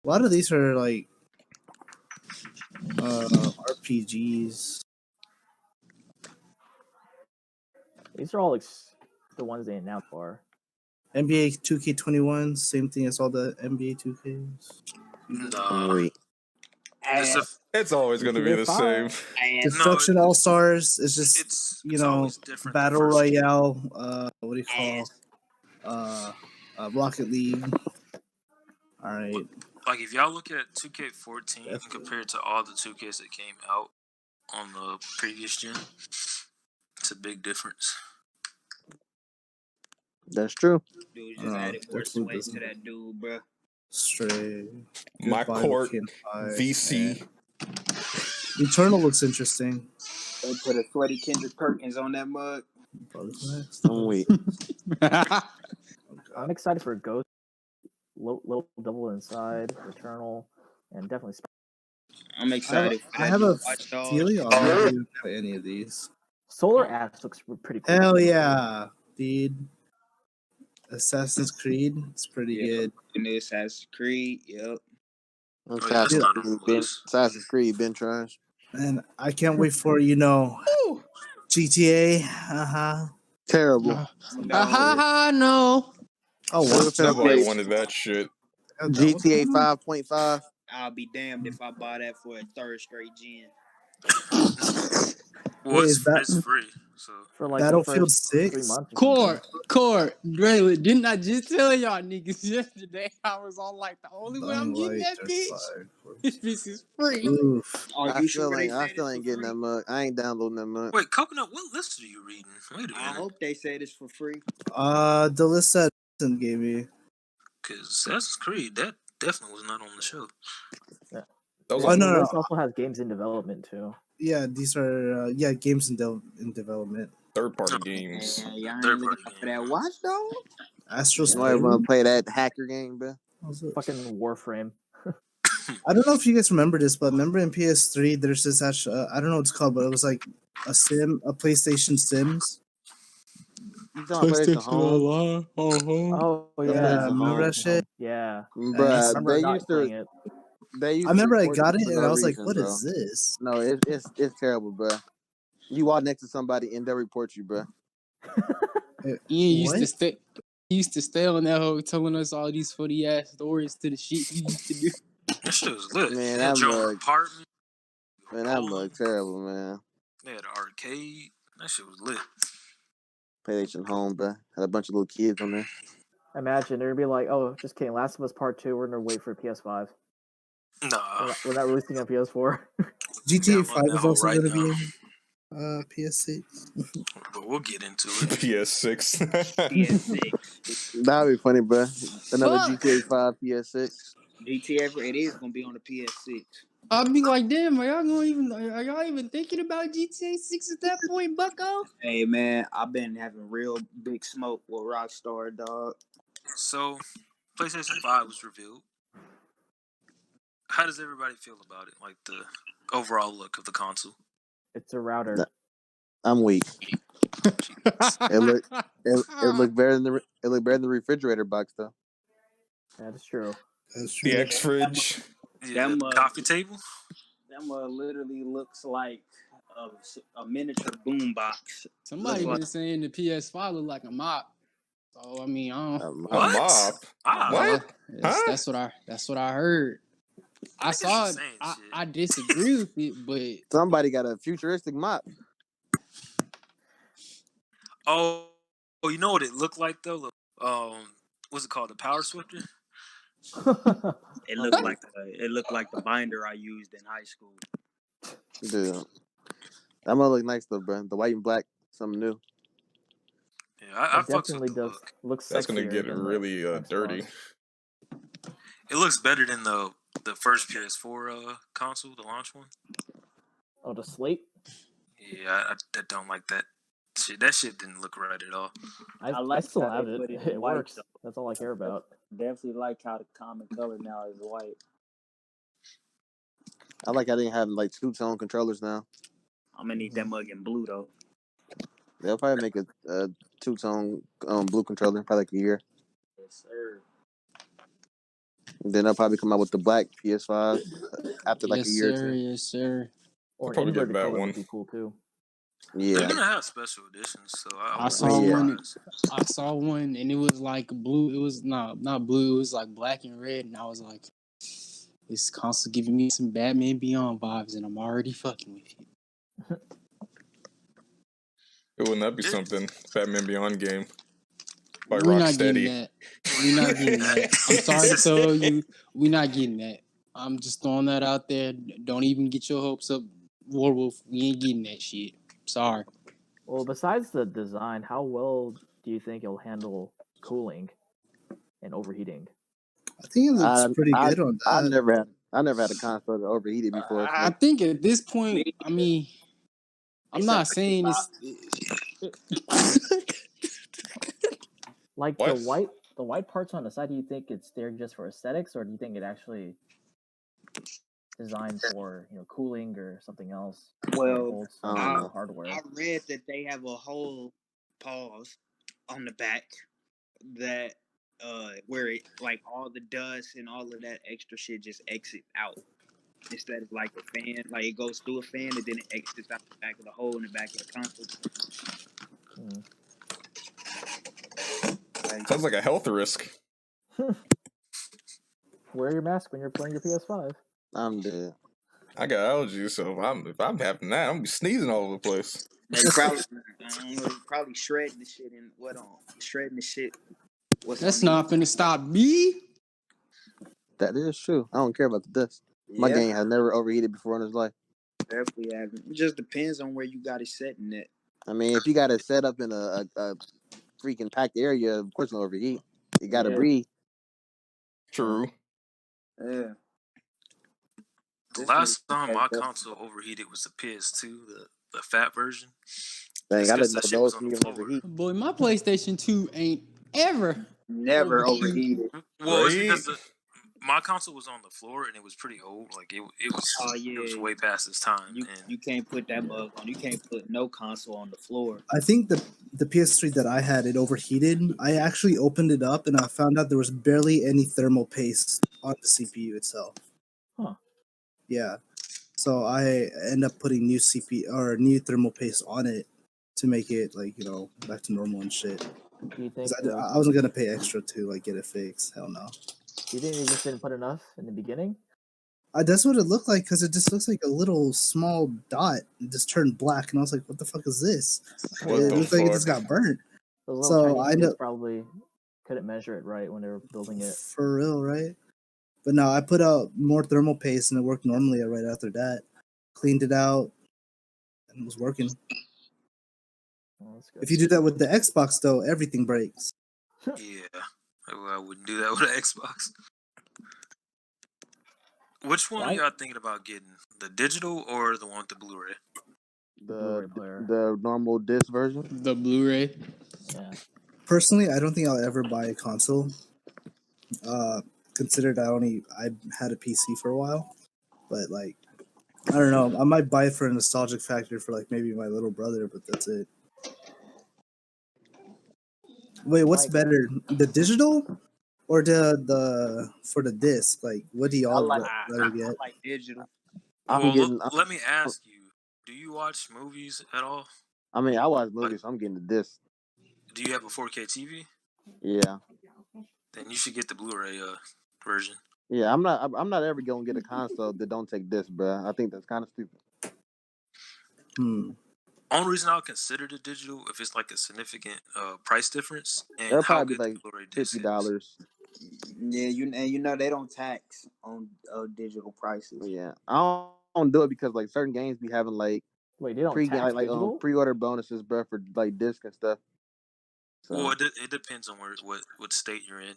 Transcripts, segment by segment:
lot of these are like RPGs. These are all like the ones they announced for. NBA 2K21, same thing as all the NBA 2Ks. Nah. Wait. It's always going to be the same. Destruction All Stars is just It's always different Battle Royale. What do you call? Rocket League. All right. Like if y'all look at 2K14 and compare it to all the 2Ks that came out on the previous gen, it's a big difference. That's true. Dude just added more sweat to that dude, bro. Straight. My court, VC. Eternal looks interesting. They put a sweaty Kendrick Perkins on that mug. Wait. I'm excited for Ghost, Little Devil Inside, Eternal, and definitely. I'm excited. I have a feeling I'll never even play any of these. Solar Ash looks pretty cool. Hell yeah, dude. Assassin's Creed, it's pretty good. And Assassin's Creed, yep. Assassin's Creed, been trash. And I can't wait for GTA. Terrible. No. Oh, Nobody wanted that shit. GTA 5.5. I'll be damned if I buy that for a third straight gen. Well, it's free. So for like Battlefield 6. Court, Dre, didn't I just tell y'all niggas yesterday? I was all like, the only way I'm getting that bitch, this is free. I still ain't getting that mug. I ain't downloading that mug. Wait, Coconut, what list are you reading? Wait a minute. I hope they say this for free. The list that gave me. Because Assassin's Creed, that definitely was not on the show. Yeah. No. This also has games in development too. Yeah, these are games in development. Third-party games. Yeah, third-party games. For that Watch Dogs? Astro's I want to play that hacker game, bro. Fucking Warframe. I don't know if you guys remember this, but remember in PS3, there's this I don't know what it's called, but it was like a PlayStation Sims. PlayStation Online. Oh yeah, remember that shit? Yeah, bro. I remember I got it and I was like, "What is this?" No, it's terrible, bro. You walk next to somebody and they'll report you, bro. Ian used to stay on that hoe telling us all these funny ass stories to the shit he used to do. That shit was lit. Man, that mug terrible, man. They had an arcade. That shit was lit. PlayStation Home, bro. Had a bunch of little kids on there. Imagine they'd be like, "Oh, just kidding. Last of Us Part 2. We're gonna wait for PS5." Nah, we're not releasing on PS4. GTA 5 is also gonna be PS6. But we'll get into it. PS6. PS6. That'd be funny, bro. Another GTA 5 PS6. GTA, it is gonna be on the PS6. I'll be like, damn, are y'all even thinking about GTA 6 at that point, bucko? Hey man, I've been having real big smoke with Rockstar, dog. So, PlayStation 5 was revealed. How does everybody feel about it? Like the overall look of the console? It's a router. I'm weak. it looked better than the refrigerator box though. That's true. The X fridge. Yeah, the coffee table. That mug literally looks like a miniature boombox. Somebody been saying the PS5 look like a mop. So I mean, I don't. A mop. What? That's what I heard. I saw it. I disagree with it, but somebody got a futuristic mop. Oh, you know what it looked like though? What's it called? The power swifter. It looked like the binder I used in high school. Dude, that might look nice though, bro. The white and black, something new. Yeah, I definitely does look. That's gonna get really dirty. It looks better than the first PS4 console, the launch one. Oh, the slate. Yeah, I don't like that shit. That shit didn't look right at all. I still have it. It works. Though. That's all I care about. Definitely like how the common color now is white. I like how they have like 2-tone controllers now. I'm gonna need that mug in blue though. They'll probably make a 2-tone blue controller in probably like a year. Yes, sir. Then they'll probably come out with the black PS5 after like a year or two. Yes, sir. Or probably an get inverted that color one. would be cool too. They're Yeah. gonna have special editions, so I I saw Yeah. one. I saw one, and it was like blue. It was not blue. It was like black and red, and I was like, "This console giving me some Batman Beyond vibes, and I'm already fucking with it." Wouldn't that be something? Batman Beyond game by We're not getting Rocksteady. that. We're not getting that. I'm sorry to tell you, we're not getting that. I'm just throwing that out there. Don't even get your hopes up, Warwolf. We ain't getting that shit. Sorry. Well, besides the design, how well do you think it'll handle cooling and overheating? I think it looks pretty good on that. I never had a console that overheated before. So. I think at this point, I mean, I'm not saying it's. Like What? the white parts on the side, do you think it's there just for aesthetics, or do you think it actually designed for cooling or something else? Well, Hardware. I read that they have a whole pause on the back that where it like all the dust and all of that extra shit just exits out instead of like a fan, like it goes through a fan and then it exits out the back of the hole in the back of the console. Sounds like a health risk. Wear your mask when you're playing your PS5. I'm dead. I got allergies, so if I'm having that, I'm gonna be sneezing all over the place. They probably shredding the shit and shredding the shit. That's not finna stop me. That is true. I don't care about the dust. Yeah. My game has never overheated before in its life. Definitely haven't. It just depends on where you got it set in it. I mean, if you got it set up in a freaking packed area, of course it'll overheat. You gotta breathe. True. Yeah. The last time my console overheated was the PS2, the fat version. Dang, I didn't know those can even overheat. Boy, my PlayStation 2 ain't never overheated. Well, it's because my console was on the floor and it was pretty old. Like it was. Oh yeah, it was way past its time. You can't put that mug on. You can't put no console on the floor. I think the PS3 that I had, it overheated. I actually opened it up and I found out there was barely any thermal paste on the CPU itself. Huh. Yeah. So I end up putting new thermal paste on it to make it back to normal and shit. Do you think I wasn't gonna pay extra to get it fixed. Hell no. Do you think they just didn't put enough in the beginning? That's what it looked like because it just looks like a little small dot. It just turned black, and I was like, "What the fuck is this?" It looked like it just got burnt. So I probably couldn't measure it right when they were building it. For real, right? But no, I put out more thermal paste, and it worked normally right after that. Cleaned it out, and it was working. Oh, that's good. If you do that with the Xbox, though, everything breaks. Yeah, I wouldn't do that with an Xbox. Which one are y'all thinking about getting? The digital or the one with the Blu-ray? The normal disc version. The Blu-ray. Yeah. Personally, I don't think I'll ever buy a console. Considered I had a PC for a while, but I don't know. I might buy it for a nostalgic factor for maybe my little brother, but that's it. Wait, what's better, the digital or the for the disc? What do y'all rather get? I like digital. Let me ask you: do you watch movies at all? I mean, I watch movies. So I'm getting the disc. Do you have a 4K TV? Yeah. Then you should get the Blu-ray version. Yeah, I'm not ever gonna get a console that don't take disc, bro. I think that's kind of stupid. Only reason I'll consider the digital if it's a significant price difference and It'll how probably good be the Blu-ray disc $50. Yeah, they don't tax on digital prices. Yeah, I don't do it because certain games be having wait, they don't tax digital? pre-order bonuses, bro, for disc and stuff. So. Well, it depends on what state you're in.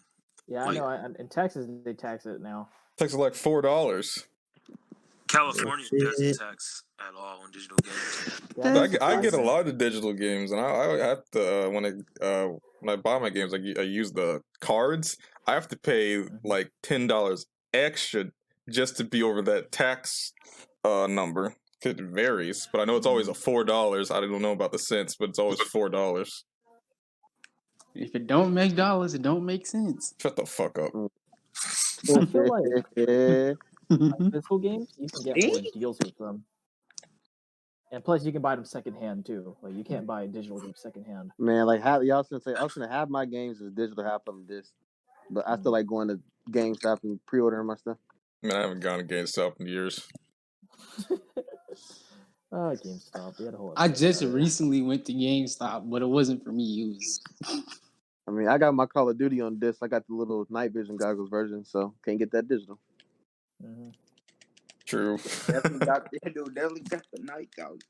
Yeah, I know. In Texas, they tax it now. Texas $4. California doesn't tax at all on digital games. I get a lot of digital games, and I have to when I buy my games, I use the cards. I have to pay $10 extra just to be over that tax number. It varies, but I know it's always $4. I don't know about the cents, but it's always $4. If it don't make dollars, it don't make sense. Shut the fuck up. I feel like physical games, you can get more deals with them. And plus, you can buy them secondhand too. Like you can't buy digital games secondhand. Man, like y'all should say, I was gonna have my games as digital, half of them disc. But I still like going to GameStop and pre-ordering my stuff. Man, I haven't gone to GameStop in years. GameStop. We had a whole. I episode just about it. recently went to GameStop, but it wasn't for me. It was. I mean, I got my Call of Duty on disc. I got the little night vision goggles version, so can't get that digital. Mm-hmm. True. Definitely got the night goggles.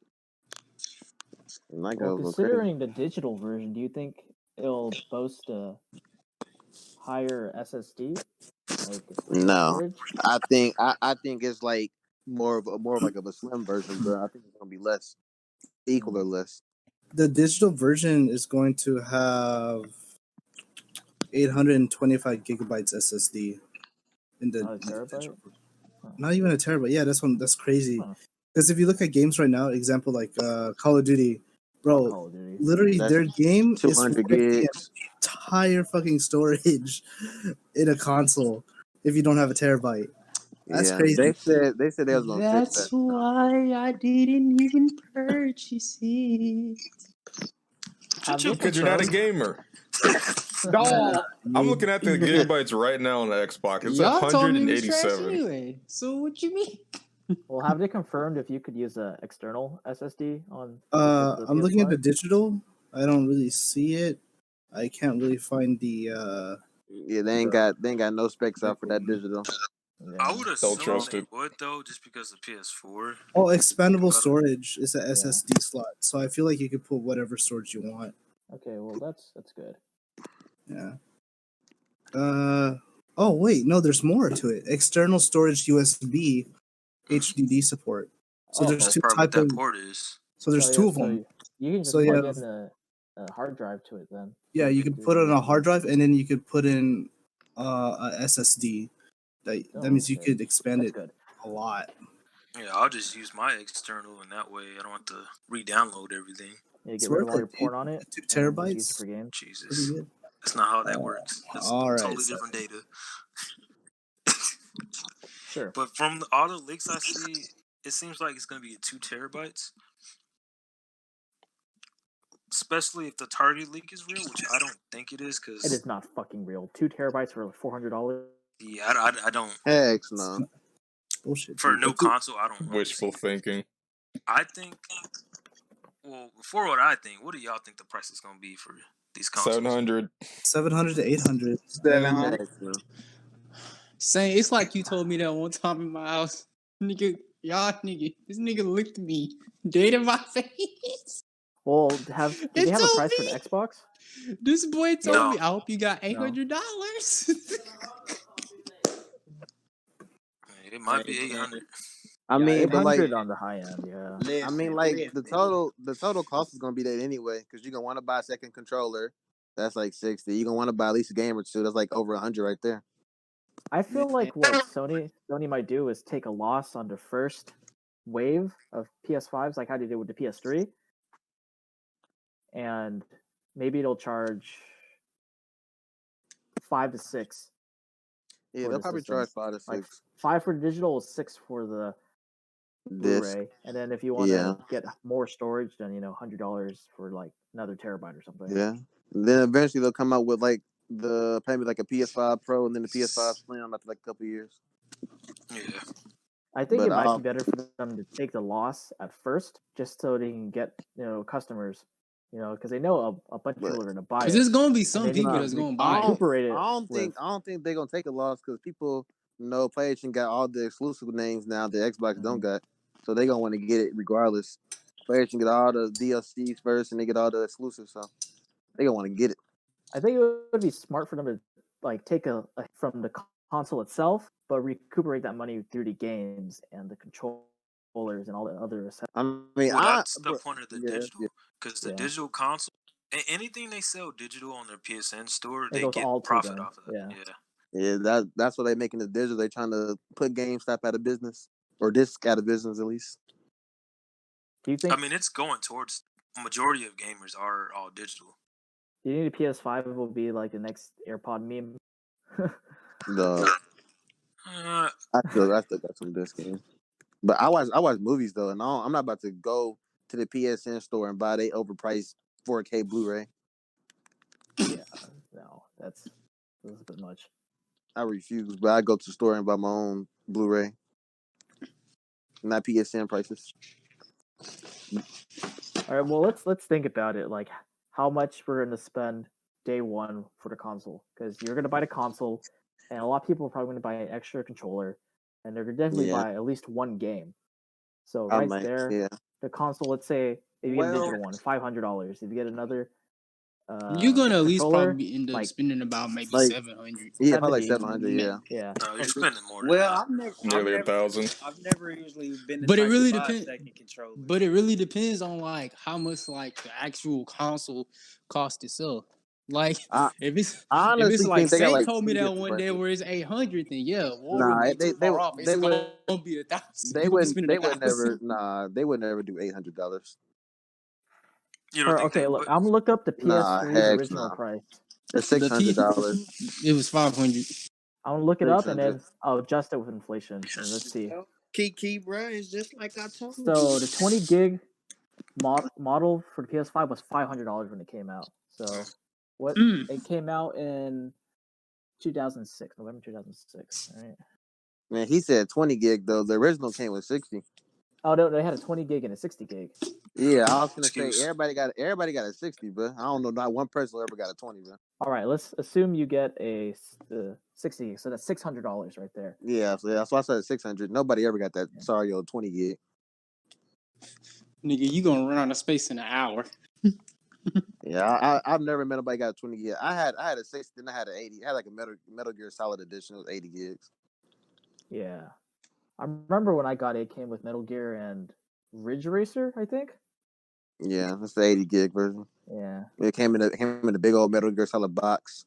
Night Well, goggles go crazy. considering the digital version, do you think it'll boast a higher SSD? Like No, storage? I think it's like more of like a slim version, bro. I think it's gonna be less, equal or less. The digital version is going to have 825 gigabytes SSD in the Not a terabyte? not even a terabyte. Yeah, that's crazy. Huh. Because if you look at games right now, example like Call of Duty, bro, Call of Duty. literally That's their game is 200 worth the gigs. entire fucking storage in a console if you don't have a terabyte. That's Yeah, crazy. they said they was gonna fix That's that. why I didn't even purchase it. Have they Because you're not a confirmed? gamer. Nah, I'm looking at the gigabytes right now on the Xbox. It's Y'all told me it was trash 187. anyway. So what you mean? Well, have they confirmed if you could use an external SSD on? the I'm looking at the PS5? digital. I don't really see it. I can't really find the. Yeah, they ain't got no specs out for that digital. I would assume trust they it. would though, just because of PS4. Oh, expandable But- storage is a SSD slot, so I feel like you could put whatever storage you want. Okay, well that's good. Yeah. Oh wait, no, there's more to it. External storage USB HDD support. So there's That's two probably what type that of. port is. So there's two of them. You can just So plug yeah. in a hard drive to it then. Yeah, you could put it on a hard drive, and then you could put in a SSD. That means you could expand That's it good. a lot. Yeah, I'll just use my external, and that way I don't have to re-download everything. Yeah, It's get rid of worth all it, your porn dude. on it. 2 and just use it terabytes. for games. Jesus, Pretty good. that's not how that works. That's all right, totally so- different data. Sure. But from all the leaks I see, it seems like it's going to be 2 terabytes. Especially if the Target leak is real, which I don't think it is, because It is not fucking real. 2 terabytes for $400. yeah, I don't. Heck no. Bullshit. For a dude. new console, I don't. Wishful thinking. I think. Well, before what I think, what do y'all think the price is going to be for these consoles? 700. 700 to 800. 700. Heck no. Saying it's like you told me that one time in my house, nigga. This nigga licked me dead in my face. Well, do they have a told price for me. the Xbox? This boy told No. me, I hope you got $800. It might be 800. I mean, but like, 800 on the high end, yeah. I mean, like the total cost is gonna be that anyway, because you're gonna want to buy a second controller. That's like 60. You're gonna want to buy at least a game or two. That's like over 100 right there. I feel like what Sony might do is take a loss on the first wave of PS5s, like how they did with the PS3, and maybe it'll charge 5 to 6. Yeah, for they'll the probably system. charge 5 to 6. Like 5 for the digital, 6 for the Disc. Blu-ray, and then if you want to get more storage, then $100 for like another terabyte or something. Yeah. And then eventually they'll come out with like maybe like a PS5 Pro and then the PS5 Slim after like a couple years. Yeah. I think But it might be better for them to take the loss at first, just so they can get customers, because they know a bunch of people are going to buy Because it. there's gonna be some And they people need that's to gonna buy it. recuperate it. I don't think they're gonna take a loss because people know PlayStation got all the exclusive names now that Xbox don't got, so they gonna want to get it regardless. PlayStation get all the DLCs first, and they get all the exclusives, so they gonna want to get it. I think it would be smart for them to like take from the console itself, but recuperate that money through the games and the controllers and all the other accessories. I mean, Well, that's the point of the digital, yeah. because the digital console, anything they sell digital on their PSN store, they goes get all to profit them, off of that. Yeah, that's what they making the digital. They trying to put GameStop out of business, or disc out of business at least. Do you think? I mean, it's going towards majority of gamers are all digital. Do you think the PS5 will be like the next AirPod meme? No, Uh, I still got some disc games. But I watch movies though, and I'm not about to go to the PSN store and buy they overpriced 4K Blu-ray. Yeah, no, that's a bit much. I refuse, but I go to the store and buy my own Blu-ray, not PSN prices. All right, well let's think about it. Like how much we're gonna spend day one for the console, because you're gonna buy the console, and a lot of people are probably gonna buy an extra controller, and they're gonna definitely Yeah, buy at least one game. So I right might. there, Yeah, the console. Let's say if you get a Well, digital one, $500. If you get another You're gonna at least controller, probably end up like spending about maybe like 700. yeah, probably like 70. 700. Yeah, Yeah, no, you're spending more than well, that. Nearly 1,000. I've never usually been the But it type to really buy a depends. second controller. But it really depends on like how much like the actual console cost itself. Like I if it's honestly like think they got Say like told me two that different one day prices. where it's 800, then yeah, War wouldn't Nah, be too far off. It's they would gonna be 1,000. they You're gonna be wouldn't spending they would 1,000. never they would never do $800. You don't think they okay, look, would? I'm gonna look up the Nah, PS3's heck original no. price. It's The P $600. it was 500. I'm gonna look it up and 600. then I'll adjust it with inflation, and let's see. Key, bro, it's just like I told So you. the 20 gig model for the PS5 was $500 when it came out. So what Mm. it came out in 2006, November 2006. Right. Man, he said 20 gig though. The original came with 60. Oh no, they had a 20 gig and a 60 gig. Yeah, I was gonna say Excuse. everybody got a 60, but I don't know, not one person ever got a 20, bro. All right, let's assume you get a 60 gig, so that's $600 right there. Yeah, so that's why I said 600. Nobody ever got that. Yeah. Sorry, yo, 20 gig. Nigga, you gonna run out of space in an hour. Yeah, I've never met nobody got a 20 gig. I had a 60, and I had an 80. I had like a Metal Gear Solid edition. It was 80 gigs. Yeah, I remember when I got it, came with Metal Gear and Ridge Racer, I think. Yeah, that's the 80 gig version. Yeah. It came in a big old Metal Gear Solid box.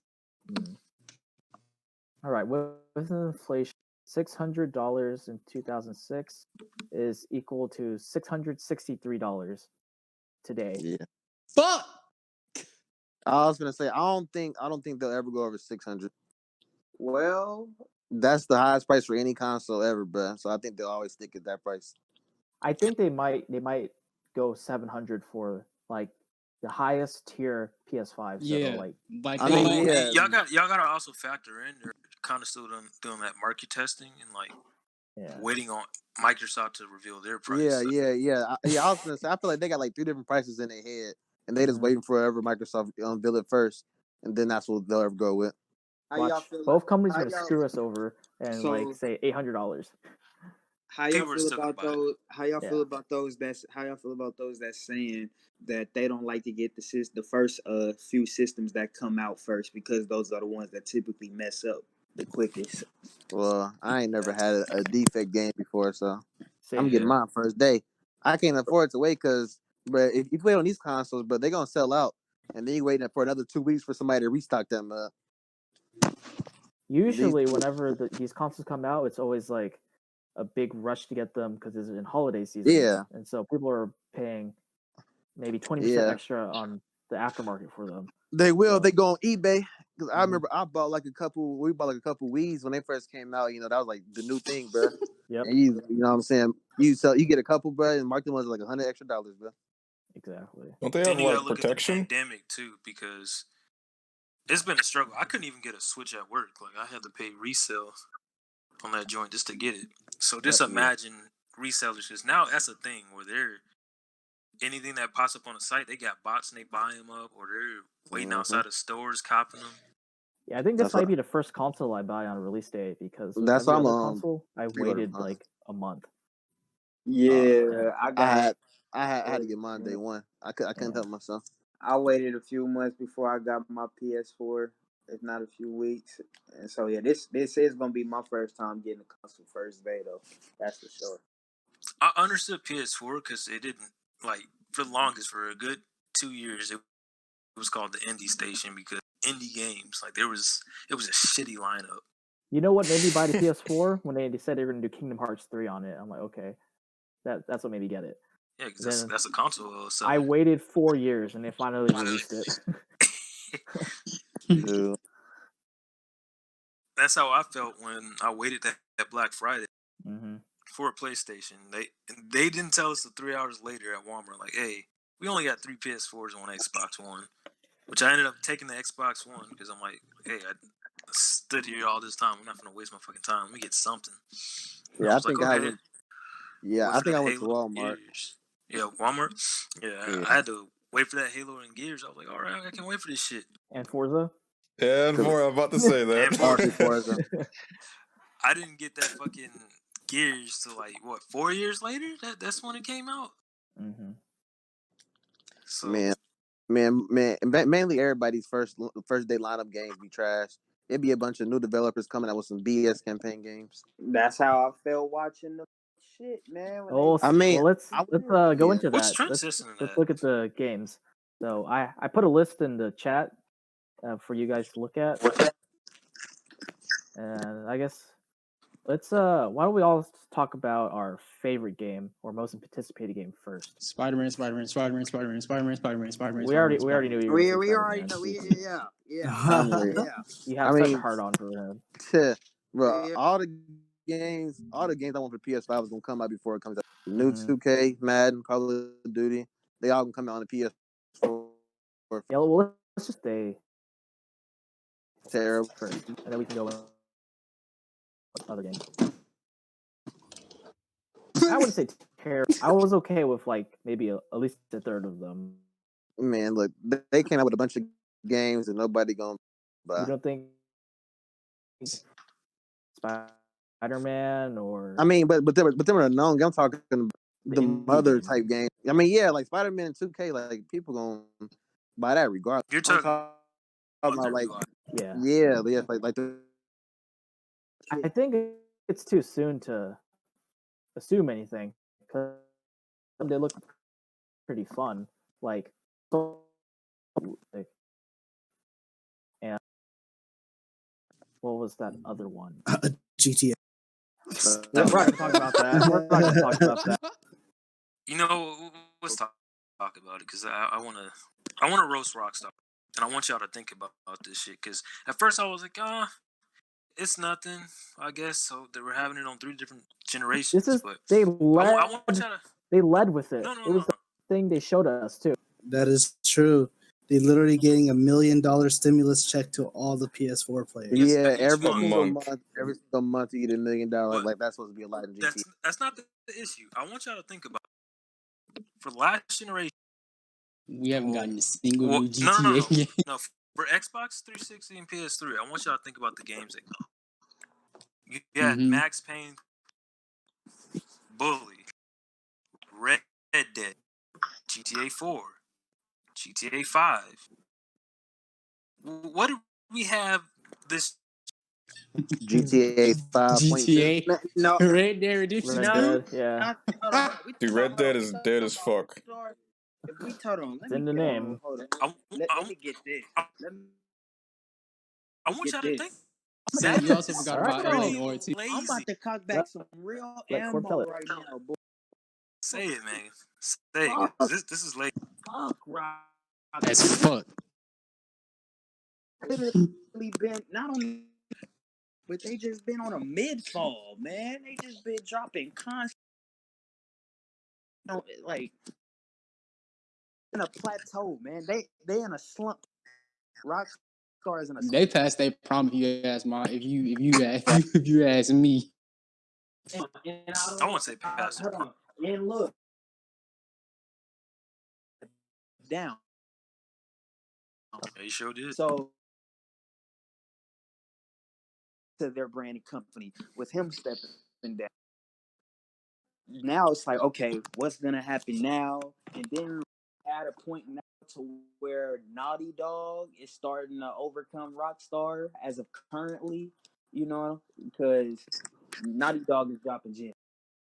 All right, with inflation, $600 in 2006 is equal to $663 today. Yeah. Fuck. I was gonna say I don't think they'll ever go over 600. Well, That's the highest price for any console ever, bro. So I think they'll always stick at that price. I think they might go 700 for like the highest tier PS5s. Yeah, That'll, like like I they mean, don't. yeah. Y'all gotta also factor in they're kind of still doing that market testing and like yeah. waiting on Microsoft to reveal their price. Yeah, So, I was gonna say I feel like they got like 3 different prices in their head, and they just waiting for whatever Microsoft unveil it first, and then that's what they'll ever go with. how y'all Watch, feel? both companies How are gonna y'all, screw us over and so like say $800. how y'all people are feel still gonna about buy it. those? How y'all feel Yeah. about those? How y'all feel about those that's saying that they don't like to get the first few systems that come out first because those are the ones that typically mess up the quickest. Well, I ain't never had a defect game before, so I'm Same getting here. mine first day. I can't afford to wait because, but if you play on these consoles, but they're gonna sell out, and then you waiting for another 2 weeks for somebody to restock them. Usually, whenever these consoles come out, it's always like a big rush to get them because it's in holiday season. Yeah. And so people are paying maybe 20% Yeah. extra on the aftermarket for them. They will. So, They go on eBay because I remember I bought like a couple. We bought like a couple Wii's when they first came out. You know, that was like the new thing, bro. yep, And you know what I'm saying? You get a couple, bro, and mark them as like $100 extra, bro. exactly. Don't they Then have you gotta like look at the protection? pandemic too, because it's been a struggle. I couldn't even get a Switch at work. Like I had to pay resale on that joint just to get it. So just imagine resellers, because now that's a thing where they're anything that pops up on the site, they got bots and they buy them up, or they're waiting outside of stores copping them. Yeah, I think this That's might what- be the first console I buy on release day because with That's every why other I'm, console, I pre-order waited mine. like a month. Yeah, I had to get mine day one. I couldn't help myself. I waited a few months before I got my PS4, if not a few weeks. And so yeah, this is gonna be my first time getting a console first day though. That's for sure. I understood PS4 because it didn't, like, for the longest, for a good 2 years, it was called the indie station because indie games, like it was a shitty lineup. You know what made me buy the PS4 when they said they were going to do Kingdom Hearts 3 on it? I'm like, okay, that's what made me get it. Yeah, because that's a console. So I waited 4 years and they finally released it. Dude. that's how I felt when I waited that Black Friday Mm-hmm. for a PlayStation. They didn't tell us 3 hours later at Walmart, like, hey, we only got 3 PS4s and 1 Xbox One, which I ended up taking the Xbox One because I'm like, hey, I stood here all this time. I'm not gonna waste my fucking time. Let me get something. And I Yeah, I was like, think I okay. went. Yeah, Wait I for think that I went to Halo and Walmart. Gears. Yeah, Walmart. Yeah, Yeah. I had to wait for that Halo and Gears. I was like, all right, I can't wait for this shit. And Forza. Yeah, and I'm about to say that. And Partially Forza. I didn't get that fucking Gears till like what 4 years later. That's when it came out. Mm-hmm. So Man, mainly everybody's first day lineup games be trash. It'd be a bunch of new developers coming out with some BS campaign games. That's how I felt watching the shit, man. When Oh, I mean, well, let's I go yeah. into what's that. Trent's Let's listening to that? look at the games. So I put a list in the chat for you guys to look at, and I guess let's why don't we all talk about our favorite game or most anticipated game first? Spider-Man. We already knew you were gonna say we already Spider-Man. know. Yeah. You have I such mean, a hard on for him. bro, Yeah. all the games I want for PS5 is gonna come out before it comes out. New Mhm. 2K, Madden, Call of Duty, they all gonna come out on the PS4. Yeah, well, let's just stay Terrible. first, and then we can go with other games. I wouldn't say terrible. I was okay with like maybe at least a third of them. Man, look, they came out with a bunch of games and nobody gonna buy. You don't think Spider-Man or? I mean, but they were known. I'm talking the indie other games. type game. I mean, yeah, like Spider-Man and 2K, like people gonna buy that regardless. You're I'm talking about like, Yeah. yeah, like I think it's too soon to assume anything because they look pretty fun. Like, and what was that other one? GTA. We're not gonna talk about that. We're not gonna talk about that. You know, let's talk about it because I want to roast Rockstar, and I want y'all to think about this shit. Because at first I was like, it's nothing, I guess. So they were having it on 3 different generations. This is but they I led. want y'all to. They led with it. No. It was the thing they showed us too. That is true. They literally getting $1 million stimulus check to all the PS4 players. Yes, yeah, each every month. every single month you get $1 million. But Like that's supposed to be a lot in GTA. That's not the issue. I want y'all to think about it. For last generation. We haven't gotten a single new No. GTA game. No, for Xbox 360 and PS3, I want y'all to think about the games that come. You had Mhm. Max Payne, Bully, Red Dead, GTA 4, GTA 5. What do we have this? GTA 5.2. GTA. No, Red Dead Redemption Red 2. Dead, yeah. hold on. Dude, Red Dead is dead as fuck. If we hold on, It's in the name. Hold on. Let me get this. I want y'all to think. Sam, you also forgot Alright, about hold on. Eleanor too. I'm Lazy. about to cock back some real Let Corp tell ammo it. right now, boy. Say it, man. Say it. 'Cause this is late. Fuck, Rock. As fuck. Literally been not only, but they just been on a mid fall, man. They just been dropping constant, like in a plateau, man. They in a slump. Rockstar is in a slump. They passed their prime. If you ask if you ask me. And I won't say past. Hold on. And look down. They sure did. So to their branding company with him stepping down. Now it's like, okay, what's gonna happen now? And then at a point now to where Naughty Dog is starting to overcome Rockstar as of currently, because Naughty Dog is dropping gems.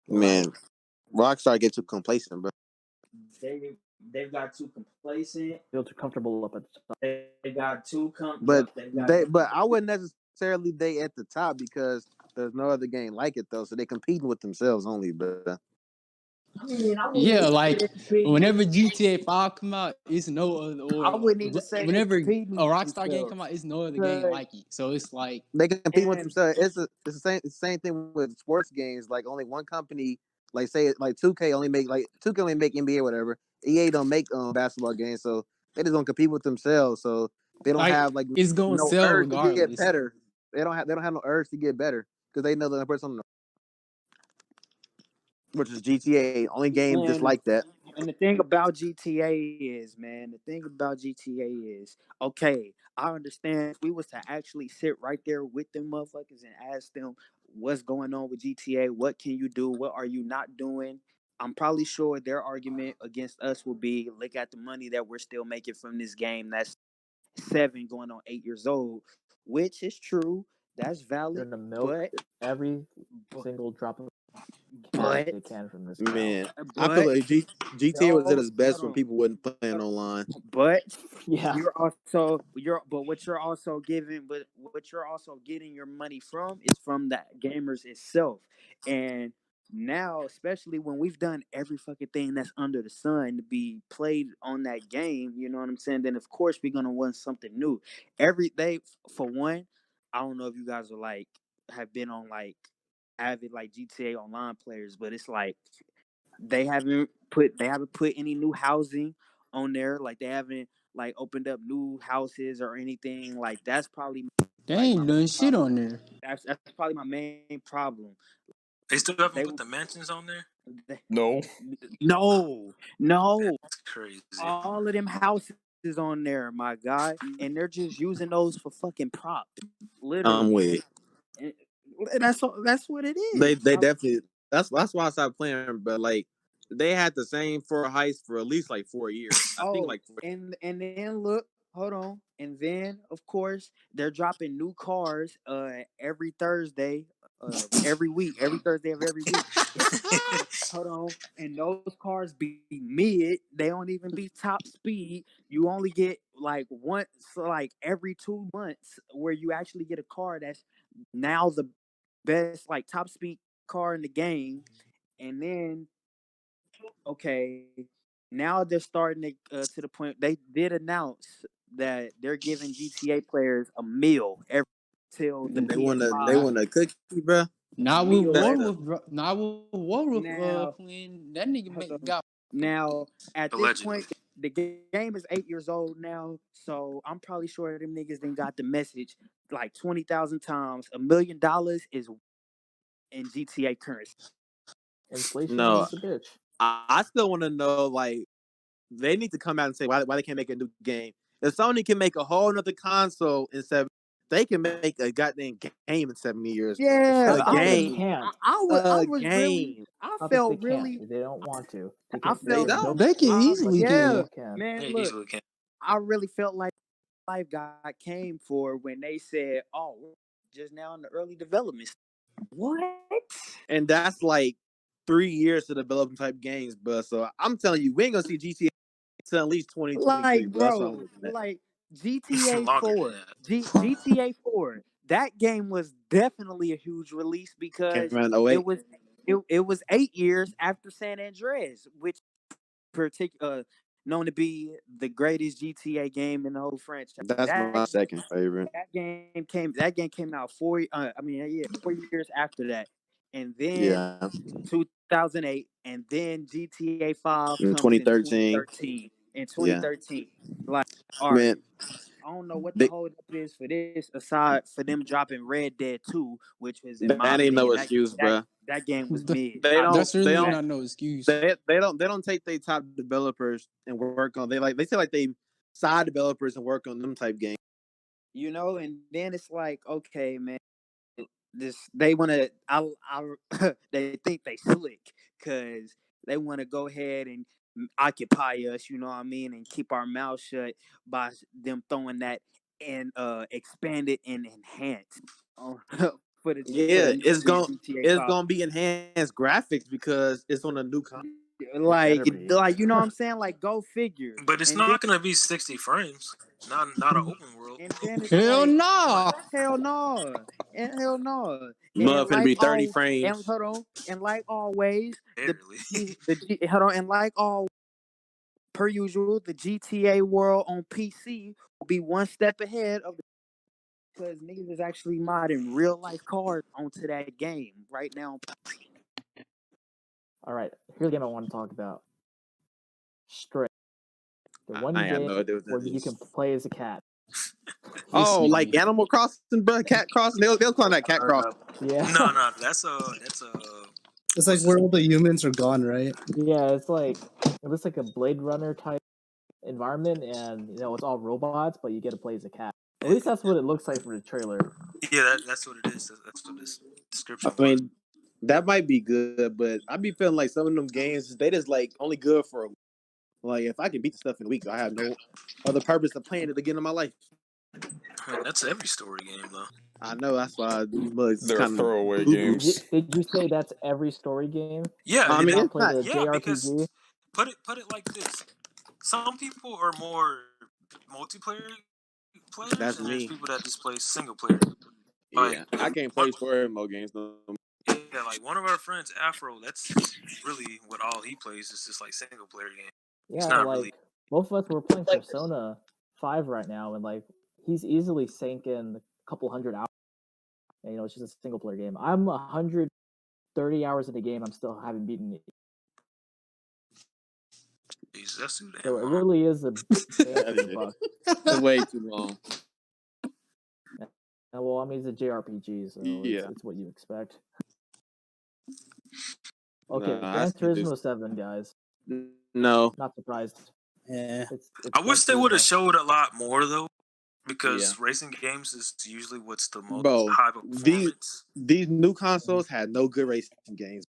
Man, Rockstar get too complacent, bro. They've got too complacent. Feel too comfortable up at the top. They got too comfortable. But I wouldn't necessarily they at the top because there's no other game like it though, so they're competing with themselves only. But Yeah, like whenever GTA 5 come out, it's no other. I Or wouldn't even say they whenever a competing with Rockstar game come themselves. out, it's no other game like it. So it's like They compete with And themselves. It's the same thing with sports games. Like only one company, like say like 2K only make NBA or whatever. EA don't make basketball games, so they just don't compete with themselves. So they don't like have like it's gonna no sell urge to get regardless. better. They don't have no urge to get better because they know the person, which is GTA, only game just and like that. and the thing about GTA is, man, the thing about GTA is, okay, I understand if we was to actually sit right there with them motherfuckers and ask them what's going on with GTA, what can you do, what are you not doing? I'm probably sure their argument against us will be, look at the money that we're still making from this game that's 7 going on 8 years old, which is true. That's They're valid, gonna milk but every but single drop of cash but they can from this account. Man, I feel but like GTA was at no, its best hold when on. people wasn't playing online. But Yeah. what you're also giving, but what you're also getting your money from is from the gamers itself. And now, especially when we've done every fucking thing that's under the sun to be played on that game, you know what I'm saying? Then of course we're gonna want something new. Every day, for one, I don't know if you guys are like have been on like avid like GTA online players, but it's like they haven't put any new housing on there. Like they haven't like opened up new houses or anything. Like that's probably They like my ain't done shit problem. on there. That's probably my main problem. They still haven't They, put the mansions on there. they No. no, That's crazy. all of them houses on there, my guy, and they're just using those for fucking props, I'm literally. with And that's what it is. they definitely that's why I stopped playing. But like they had the same four heists for at least like 4 years. I think Oh, like and then look, hold on, and then of course they're dropping new cars every Thursday, every week, every Thursday of every week. Hold on, and those cars be mid. They don't even be top speed. You only get like once, like every 2 months, where you actually get a car that's now the best, like top speed car in the game. And then okay, now they're starting to the point they did announce that they're giving GTA players a meal every till the they PS5 Not want a cookie, bro. not with meal That's every the Warwolf, not with Warwolf now. playing. That nigga Hold on. got Now at this Allegedly. point, the game is 8 years old now, so I'm probably sure them niggas didn't got the message like 20,000 times. $1 million is in GTA currency. Inflation no. is a bitch. I still want to know like they need to come out and say why they can't make a new game. If Sony can make a whole nother console in 7, they can make a goddamn game in 7 years. Yeah, How A come they game, can't? I a was really, game. I How come they felt can't? really, They don't want to. They I can. They felt, There's no don't. they can easily budget saying yeah, can. they can. man. They Look, easily can. I really felt like life got came for when they said, "Oh, we're just now in the early development." What? And that's like 3 years to develop type games, but so I'm telling you, we ain't gonna see GTA until at least 2023, Like, but that's what I'm bro, looking at. like GTA Longer than 4, that. GTA 4. That game was definitely a huge release Came because around in it 08. was it was 8 years after San Andreas, which known to be the greatest GTA game in the whole franchise. That's my second favorite. That game came out 4 years after that, and then Yeah, 2008, and then GTA 5 in comes in 2013. 2013. In Yeah, 2013, like, all man, right, I don't know what the they, hold up is for this aside for them dropping Red Dead 2, which was in my that ain't no opinion excuse, that bro. that game was Th- mid. They That's they really don't That not no excuse. they don't take their top developers and work on they say like they side developers and work on them type games. and then it's like, okay, man, this they want to they think they slick because they want to go ahead and occupy us, you know what I mean, and keep our mouth shut by them throwing that and expanded and enhanced on for the Yeah, new GTA it's 5. gonna be enhanced graphics because it's on a new console. Like, better be. like you know what I'm saying? Like, go figure. But it's And not gonna be 60 frames. Not an open world. And then it's Hell like, no. hell no, and hell no. Mother And finna be 30 frames. and hold on, and like always, Barely. hold on, and like all per usual, the GTA world on PC will be one step ahead of the because niggas is actually modding real life cars onto that game right now. All right, here's the game I want to talk about. Stray. The one I ain't game no idea what where that you is. can play as a cat. Oh, This like nigga. Animal Crossing, bro, Cat Crossing. They'll call that Cat Crossing. Yeah. No, that's a It's like where all the humans are gone, right? Yeah, it looks like a Blade Runner type environment, and it's all robots, but you get to play as a cat. At least that's what it looks like from the trailer. yeah, that's what it is. That's what this description I mean, that might be good, but I be feeling like some of them games they just like only good for a week. Like if I can beat the stuff in a week, I have no other purpose of playing it again in my life. I mean, that's every story game though. I know that's why these bugs They're kind of throwaway games. Did you say that's every story game? Yeah, I You mean, not it's play not. the yeah, JRPG? because put it like this: some people are more multiplayer players, That's and there's me. people that just play single player. Like, Yeah, I can't play story mode games no more. yeah, like one of our friends, Afro. That's really what all he plays is just like single player game. He's Yeah, not like really. both of us were playing Persona 5 right now, and like he's easily sank in a couple hundred hours. And, it's just a single player game. I'm 130 hours in the game. I'm still haven't beaten it. Jesus, that's too damn So it long. really is a bang for your Shit. buck. It's way too long. And, well, I mean, it's a JRPG, so Yeah. it's what you expect. Okay, Nah, I Gran see this. Turismo 7, guys. No. Not surprised. Yeah. It's I wish they Gran would have Turismo. showed a lot more though, because Yeah. racing games is usually what's the most Bro, high performance. these new consoles had no good racing games.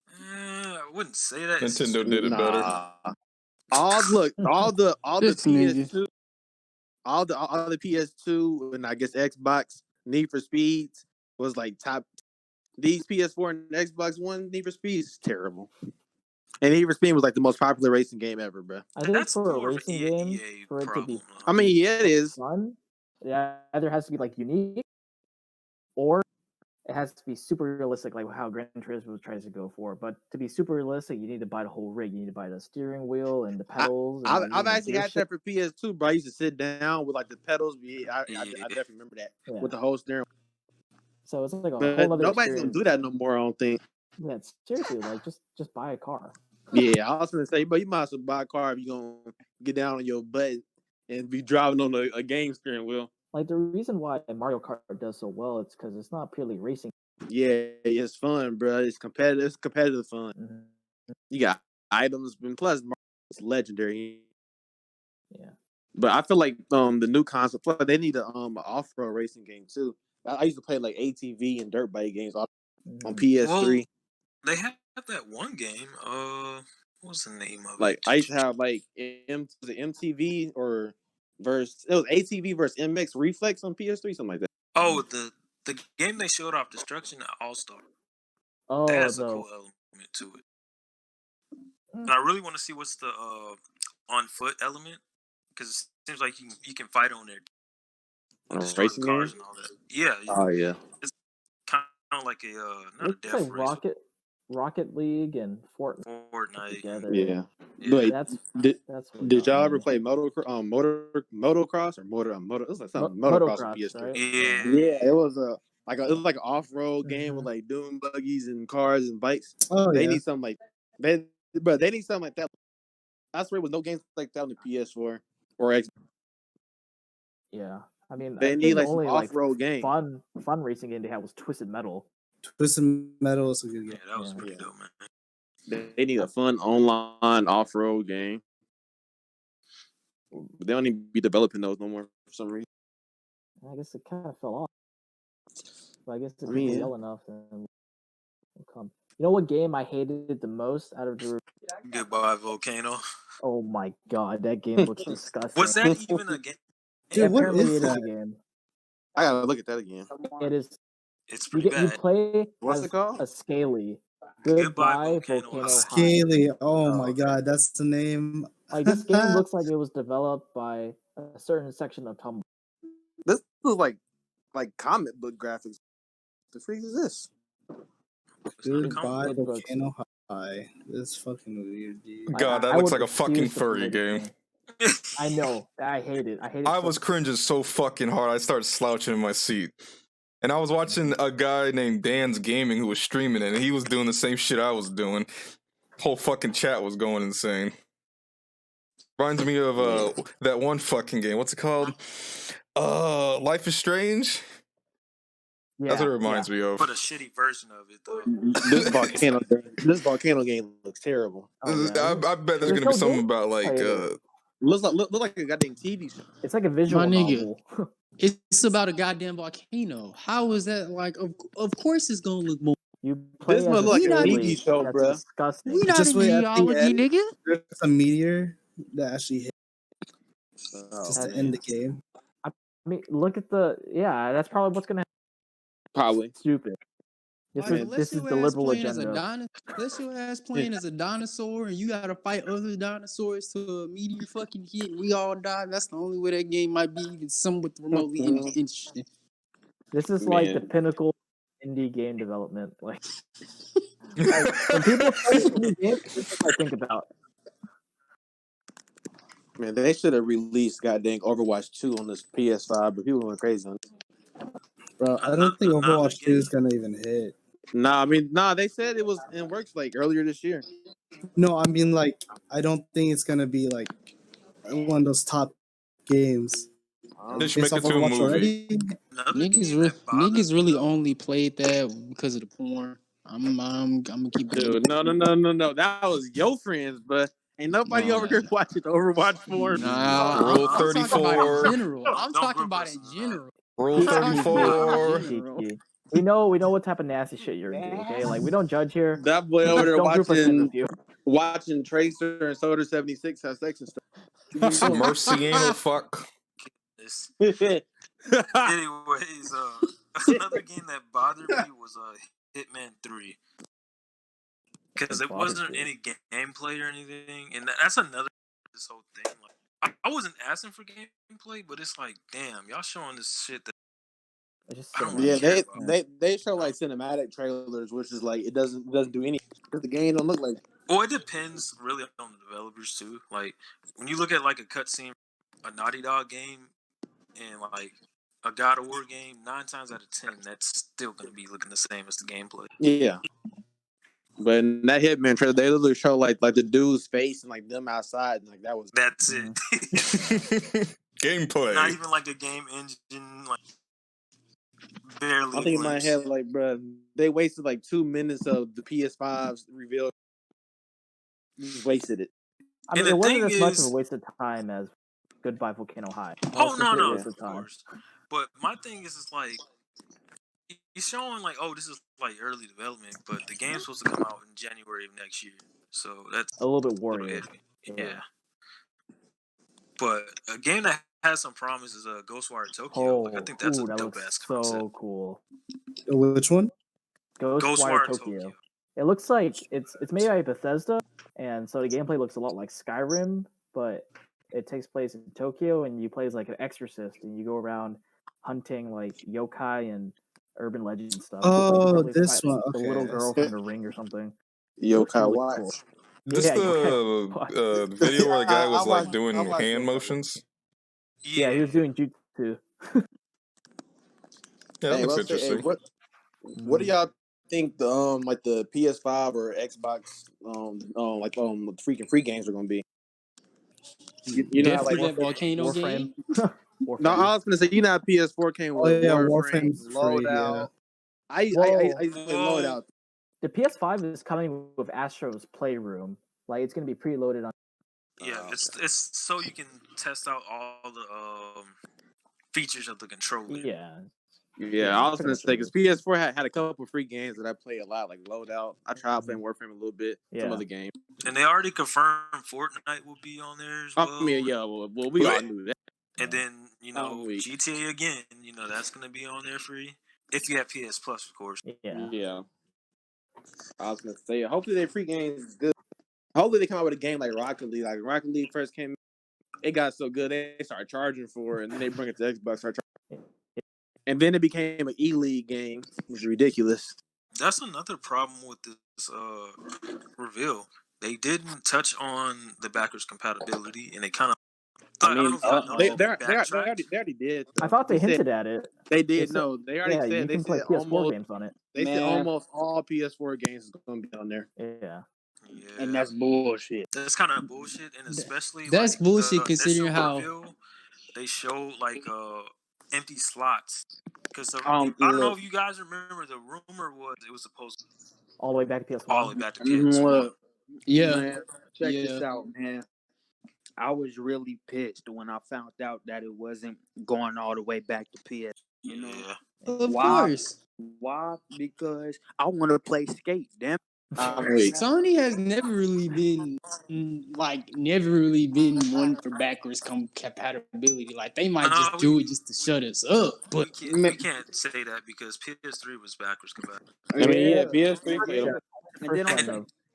I wouldn't say that. It's just, Nintendo did it better. All the This nigga. PS2, all the PS2 and I guess Xbox Need for Speeds was like top. These PS4 and Xbox One Need for Speed is terrible. And Need for Speed was like the most popular racing game ever, bro. I think that's for a more of an racing game, EA for it to problem. be I mean, yeah, it is. fun, it either has to be like unique, or it has to be super realistic, like how Gran Turismo tries to go for. But to be super realistic, you need to buy the whole rig. You need to buy the steering wheel and the pedals. And I've actually gear had that for PS2, bro. I used to sit down with like the pedals. I definitely remember that with the whole steering. So it's like a whole But other nobody's experience. gonna do that no more. I don't think. Yeah, seriously, like just buy a car. Yeah, I was gonna say, but you might as well buy a car if you're gonna get down on your butt and be driving on a game steering wheel. Like the reason why Mario Kart does so well, it's because it's not purely racing. Yeah, it's fun, bro. It's competitive. It's competitive fun. Mm-hmm. You got items, and plus it's legendary. Yeah, but I feel like the new console, they need a off-road racing game too. I used to play like ATV and dirt bike games on PS3. Well, they have that one game. What was the name of like it? I used to have like MTV or it was ATV versus MX Reflex on PS3, something like that. Oh, the game they showed off, Destruction All Star. Oh, that has a cool element to it. And I really want to see what's the on foot element, because it seems like you can fight on there, destroy the cars and all that. Yeah. Oh yeah. It's kind of like a not it's a death like race. Rocket League and Fortnite Together. Yeah. Yeah. That's did y'all ever play motocross or motor? It was like something motocross on PS3. Right? Yeah, it was an off-road game with like dune buggies and cars and bikes. Oh, they need something like they need something like that. I swear, with no games like that on the PS4 or Xbox. Yeah, I mean, they need like some off-road game. Fun racing game they had was Twisted Metal. Twisted Metal is a good game. Yeah, that was pretty dope, man. They need a fun online off-road game. But they don't need to be developing those no more for some reason. I guess it kind of fell off. But I guess if people yell enough, then it'll come. You know what game I hated the most out of the Goodbye Volcano. Oh my god, that game looks disgusting. Was that even a game? Dude, what apparently is it is that? a game. I gotta look at that again. It is. It's pretty bad. You play What's as it called? a Scaly, Goodbye, Volcano High. Scaly. Oh my okay. god, that's the name. Like this game looks like it was developed by a certain section of Tumblr. This was like comic book graphics. The freak is this? It's not a Goodbye, comic book. Volcano High. This is fucking weird, dude. God, that I looks would like a fucking refuse to play furry this game. I know. I hate it. I hate it. I so was much. cringing so fucking hard. I started slouching in my seat. And I was watching a guy named Dan's Gaming who was streaming it, and he was doing the same shit I was doing. Whole fucking chat was going insane. Reminds me of that one fucking game. What's it called? Life is Strange? That's what it reminds me of. But a shitty version of it though. This volcano game looks terrible. Oh, yeah. I bet there's There's gonna no be something about like gameplay in it. Look like a goddamn TV show. It's like a visual My nigga. novel. It's about a goddamn volcano. How is that like? Of course, it's gonna look more. You play This as must a look like a geologist. TV show, That's bruh. disgusting. We not Just in wait at the geology, end. nigga. There's a meteor that actually hit just to man. end the game. I mean, look at the that's probably what's gonna happen. Probably. Stupid. This Like, is the liberal agenda. Unless your ass playing as a dinosaur and you gotta fight other dinosaurs to a meteor fucking hit and we all die. That's the only way that game might be even somewhat remotely interesting. This is like the pinnacle indie game development. Like when people play indie games, this is what I think about. Man, they should have released goddamn Overwatch 2 on this PS5, but people went crazy on it. Bro, I don't think Overwatch 2 is gonna even hit. They said it was in works like earlier this year. No, I mean like I don't think it's gonna be like one of those top games. They should Based make off it to a Overwatch movie. already? Niggas really only played that because of the porn. I'm gonna keep it. Dude, no. That was your friends, but ain't nobody over here watching Overwatch 4. Nah, Rule I'm talking about 34. in general. I'm talking about in general. Rule 34. Kiki. We know what type of nasty shit you're into, okay? Like we don't judge here. That boy over there Don't group us in with you. watching Tracer and Soda 76 have sex and stuff. Mercy anal fuck. Anyways, another game that bothered me was Hitman 3. Because it wasn't any gameplay or anything, and that's another this whole thing. Like, I wasn't asking for gameplay, but it's like, damn, y'all showing this shit that. They show like cinematic trailers, which is like it doesn't do anything because the game don't look like. Well, it depends really on the developers too. Like when you look at like a cutscene, a Naughty Dog game, and like a God of War game, 9 times out of 10, that's still going to be looking the same as the gameplay. Yeah. But in that Hitman trailer, they literally show like the dude's face and like them outside, and like that's it. Gameplay. Not even like a game engine, like barely. I think in my head, like, bro, they wasted like 2 minutes of the PS5's reveal. Just wasted it. I mean, it wasn't as much of a waste of time as Goodbye Volcano High. Oh no, of course. But my thing is like. He's showing like, oh, this is like early development, but the game's supposed to come out in January of next year, so that's a little bit worrying. Yeah. But a game that has some promise is Ghostwire Tokyo. I think that's a dope ass concept. So cool. Which one? Ghostwire Tokyo. It looks like it's made by Bethesda, and so the gameplay looks a lot like Skyrim, but it takes place in Tokyo, and you play as like an exorcist, and you go around hunting like yokai and urban legend stuff. Oh, like this one. The Okay. little girl from The Ring or something. Yokai Watch. Cool. This the video where the guy was like doing hand motions? Yeah, he was doing jutsu. Yeah, that looks interesting. What do y'all think the like the PS5 or Xbox freaking free games are gonna be? You know how, like that volcano game. No, I was gonna say you know how PS4 came with Warframe's loadout. I used to play loadout. The PS5 is coming with Astro's Playroom. Like it's gonna be preloaded on. Yeah, it's so you can test out all the features of the controller. Yeah, I was gonna say because PS4 had a couple free games that I play a lot, like Loadout. I tried playing Warframe a little bit, some other games. And they already confirmed Fortnite will be on there as well. I mean, well, we all knew that. And then GTA again, that's gonna be on there free if you have PS Plus, of course. Yeah. I was gonna say, hopefully their free games is good. Hopefully they come out with a game like Rocket League. Like Rocket League first came, it got so good they started charging for it, and then they bring it to Xbox, and then it became an E-League game, which is ridiculous. That's another problem with this reveal. They didn't touch on the backwards compatibility, and they kind of. I don't know if y'all noticed. They already did. Though. I thought they hinted at it. They did. said, No, they already said you they can play said PS4 almost games on it. They said almost all PS4 games is gonna be on there. Yeah. And that's bullshit. That's kind of bullshit, and especially that's like bullshit the considering initial how reveal, they showed like empty slots. Because I don't look. know if you guys remember, the rumor was it was supposed to all the way back to PS1. all the way back to PS1. Look, yeah. man, check this out, man. I was really pissed when I found out that it wasn't going all the way back to PS. You know, Yeah. Of Why? course. Why? Because I want to play Skate. Damn. Sony has never really been one for backwards compatibility. Like they might just do it just to shut us up. But we can't say that because PS3 was backwards compatible. I mean, yeah, PS3.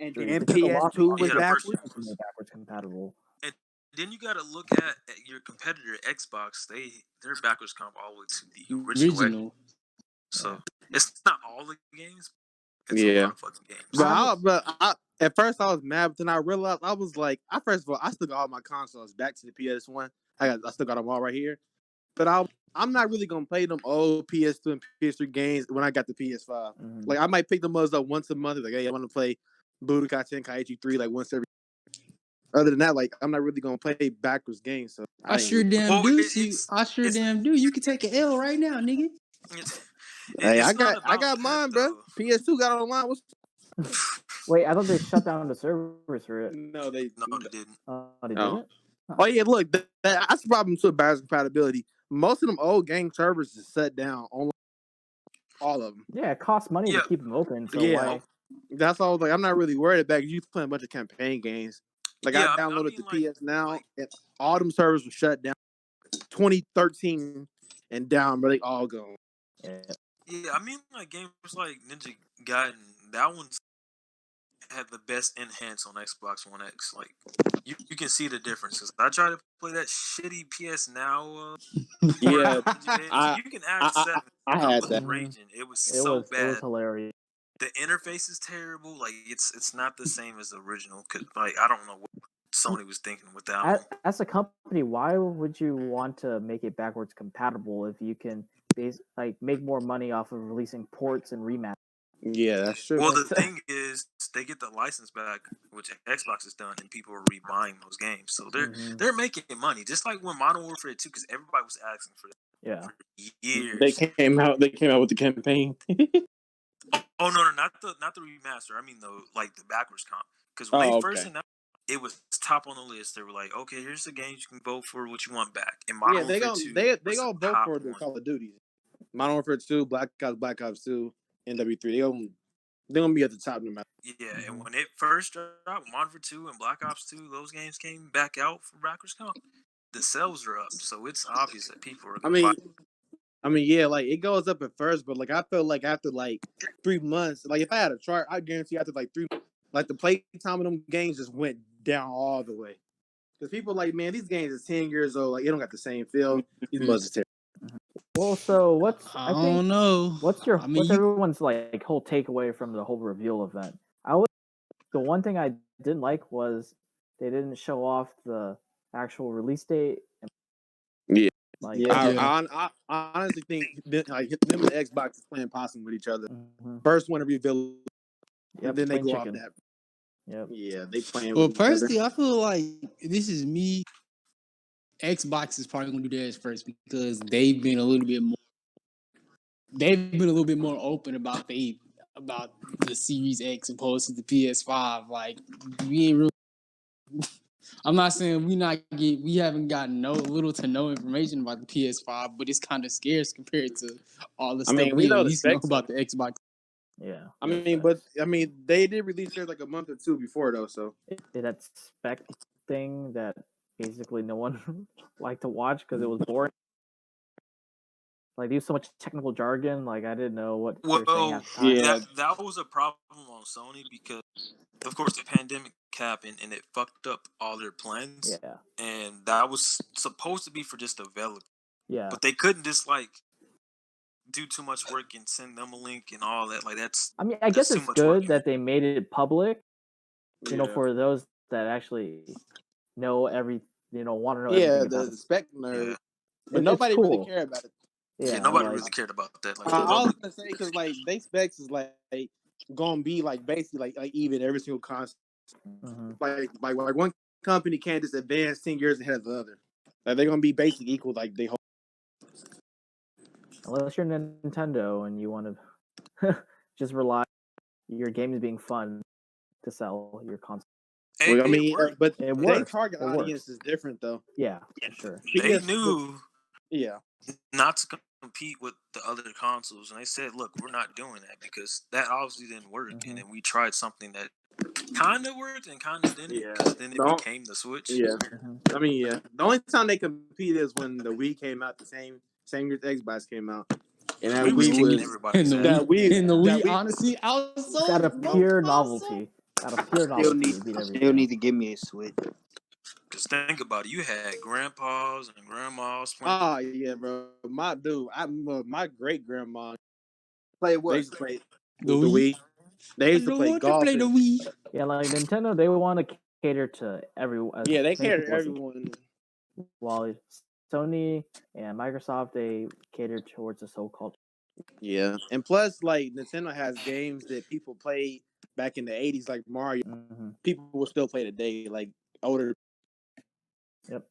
And Three. then It took a lot PS2 of was Yeah, the first backwards. gen was. backwards compatible. And then you got to look at your competitor Xbox. They're backwards comp all the way to the original. So it's not all the games. It's a lot of fucking games. But at first I was mad, but then I realized I was like, first of all, I still got all my consoles back to the PS1. I still got them all right here. But I'm not really gonna play them old PS2 and PS3 games when I got the PS5. Mm-hmm. Like I might pick them up once a month. Like, hey, I want to play Budokai Tenkaichi 3 like once every. Other than that, like I'm not really gonna play backwards games. So I sure damn do. You can take an L right now, nigga. Hey, I got mine, bro. PS2 got online. Wait, I thought they shut down the servers for it. No, they didn't. They didn't? Oh yeah, look, that's the problem with backwards compatibility. Most of them old game servers is shut down. All of them. Yeah, it costs money to keep them open. So why? That's all. Like I'm not really worried about. You playing a bunch of campaign games. Like I downloaded the PS Now, and all them servers were shut down. 2013 and down, but they all gone. Yeah, I mean, like games like Ninja Gaiden, that one's had the best enhance on Xbox One X. Like you can see the differences. I tried to play that shitty PS Now. Yeah, you can add 7. I had was that. Raging. It was so bad. It was hilarious. The interface is terrible. Like it's not the same as the original. Cause like I don't know what Sony was thinking with that one. As a company, why would you want to make it backwards compatible if you can make more money off of releasing ports and remasters? Yeah, that's true. Well, the thing is, they get the license back, which Xbox has done, and people are rebuying those games, so they're making money. Just like when Modern Warfare 2, because everybody was asking for it for years. They came out with the campaign. Oh no, not the remaster. I mean the backwards comp. Because when they first announced, it was top on the list. They were like, okay, here's the games you can vote for what you want back. And Modern Warfare 2, they gonna vote for the Call of Duty. Modern Warfare 2, Black Ops 2, NW3. They're gonna be at the top no matter. Yeah, and when it first dropped, Modern Warfare 2 and Black Ops 2, those games came back out for backwards comp. The sales are up, so it's obvious that people are. I mean, yeah, like it goes up at first, but like I feel like after like 3 months, like if I had a chart, I guarantee after like 3 months, like the play time of them games just went down all the way. Because people like, man, these games are 10 years old, like it don't got the same feel. These buzzes terrible. Well, so I don't know. What's everyone's like whole takeaway from the whole reveal event? The one thing I didn't like was they didn't show off the actual release date. Yeah. Like, I honestly think like them and Xbox is playing possum with each other. First one to reveal, and then they go off that. Yep. Yeah, they playing. Well, personally, I feel like this is me. Xbox is probably going to do theirs first because they've been a little bit more open about the Series X opposed to the PS5. Like we ain't really. I'm not saying we haven't gotten little to no information about the PS5, but it's kind of scarce compared to all the stuff we at least know about the Xbox. Yeah. I mean, they did release theirs like a month or two before though, so that spec thing that basically no one liked to watch because it was boring. Like they use so much technical jargon. Like I didn't know what they were saying Well, half the time. Yeah. that was a problem on Sony because, of course, the pandemic happened and it fucked up all their plans. Yeah. And that was supposed to be for just developers. Yeah. But they couldn't just like do too much work and send them a link and all that. Like that's. I mean, I guess too it's much good work. that they made it public. You know, Yeah. for those that actually know want to know Yeah, everything about the it. spec nerd. Yeah. But It's nobody really cool. cared about it. Yeah, nobody like, really cared about that. Like I the was public. gonna say because like they specs is like gonna be like basically like even every single console. mhm. Like one company can't just advance 10 years ahead of the other. Like they're gonna be basically equal. Like they hope. Unless you're Nintendo and you want to just rely your games being fun to sell your console. Well, I It mean, worked. but It they works. target It audience works. is different though. Yeah, for sure. They PS knew Yeah. not to compete with the other consoles, and they said, "Look, we're not doing that because that obviously didn't work." Mhm. And then we tried something that kind of worked and kind of didn't. Yeah. Because then it No. became the Switch. Yeah. Mhm. I mean, yeah. The only time they compete is when the Wii came out the same year the Xbox came out, and that We was Wii kicking was everybody's And ass. that Wii. the that Wii, Wii honestly, Just out of outsold pure both novelty. Out of pure Still novelty, need, it beat still everything. need to give me a Switch. Just think about it. You had grandpas and grandmas playing. Oh yeah, bro. My dude, my great grandma. Play They what? used to play The with the Wii. Wii. They used I to don't play want to golf. play the and- Wii. Yeah, like Nintendo, they want to cater to everyone. Yeah, they as many cater people as they everyone. can. While Sony and Microsoft, they cater towards the so-called. Yeah, and plus, like Nintendo has games that people played back in the '80s, like Mario. Mhm. People will still play today, like older. Yep.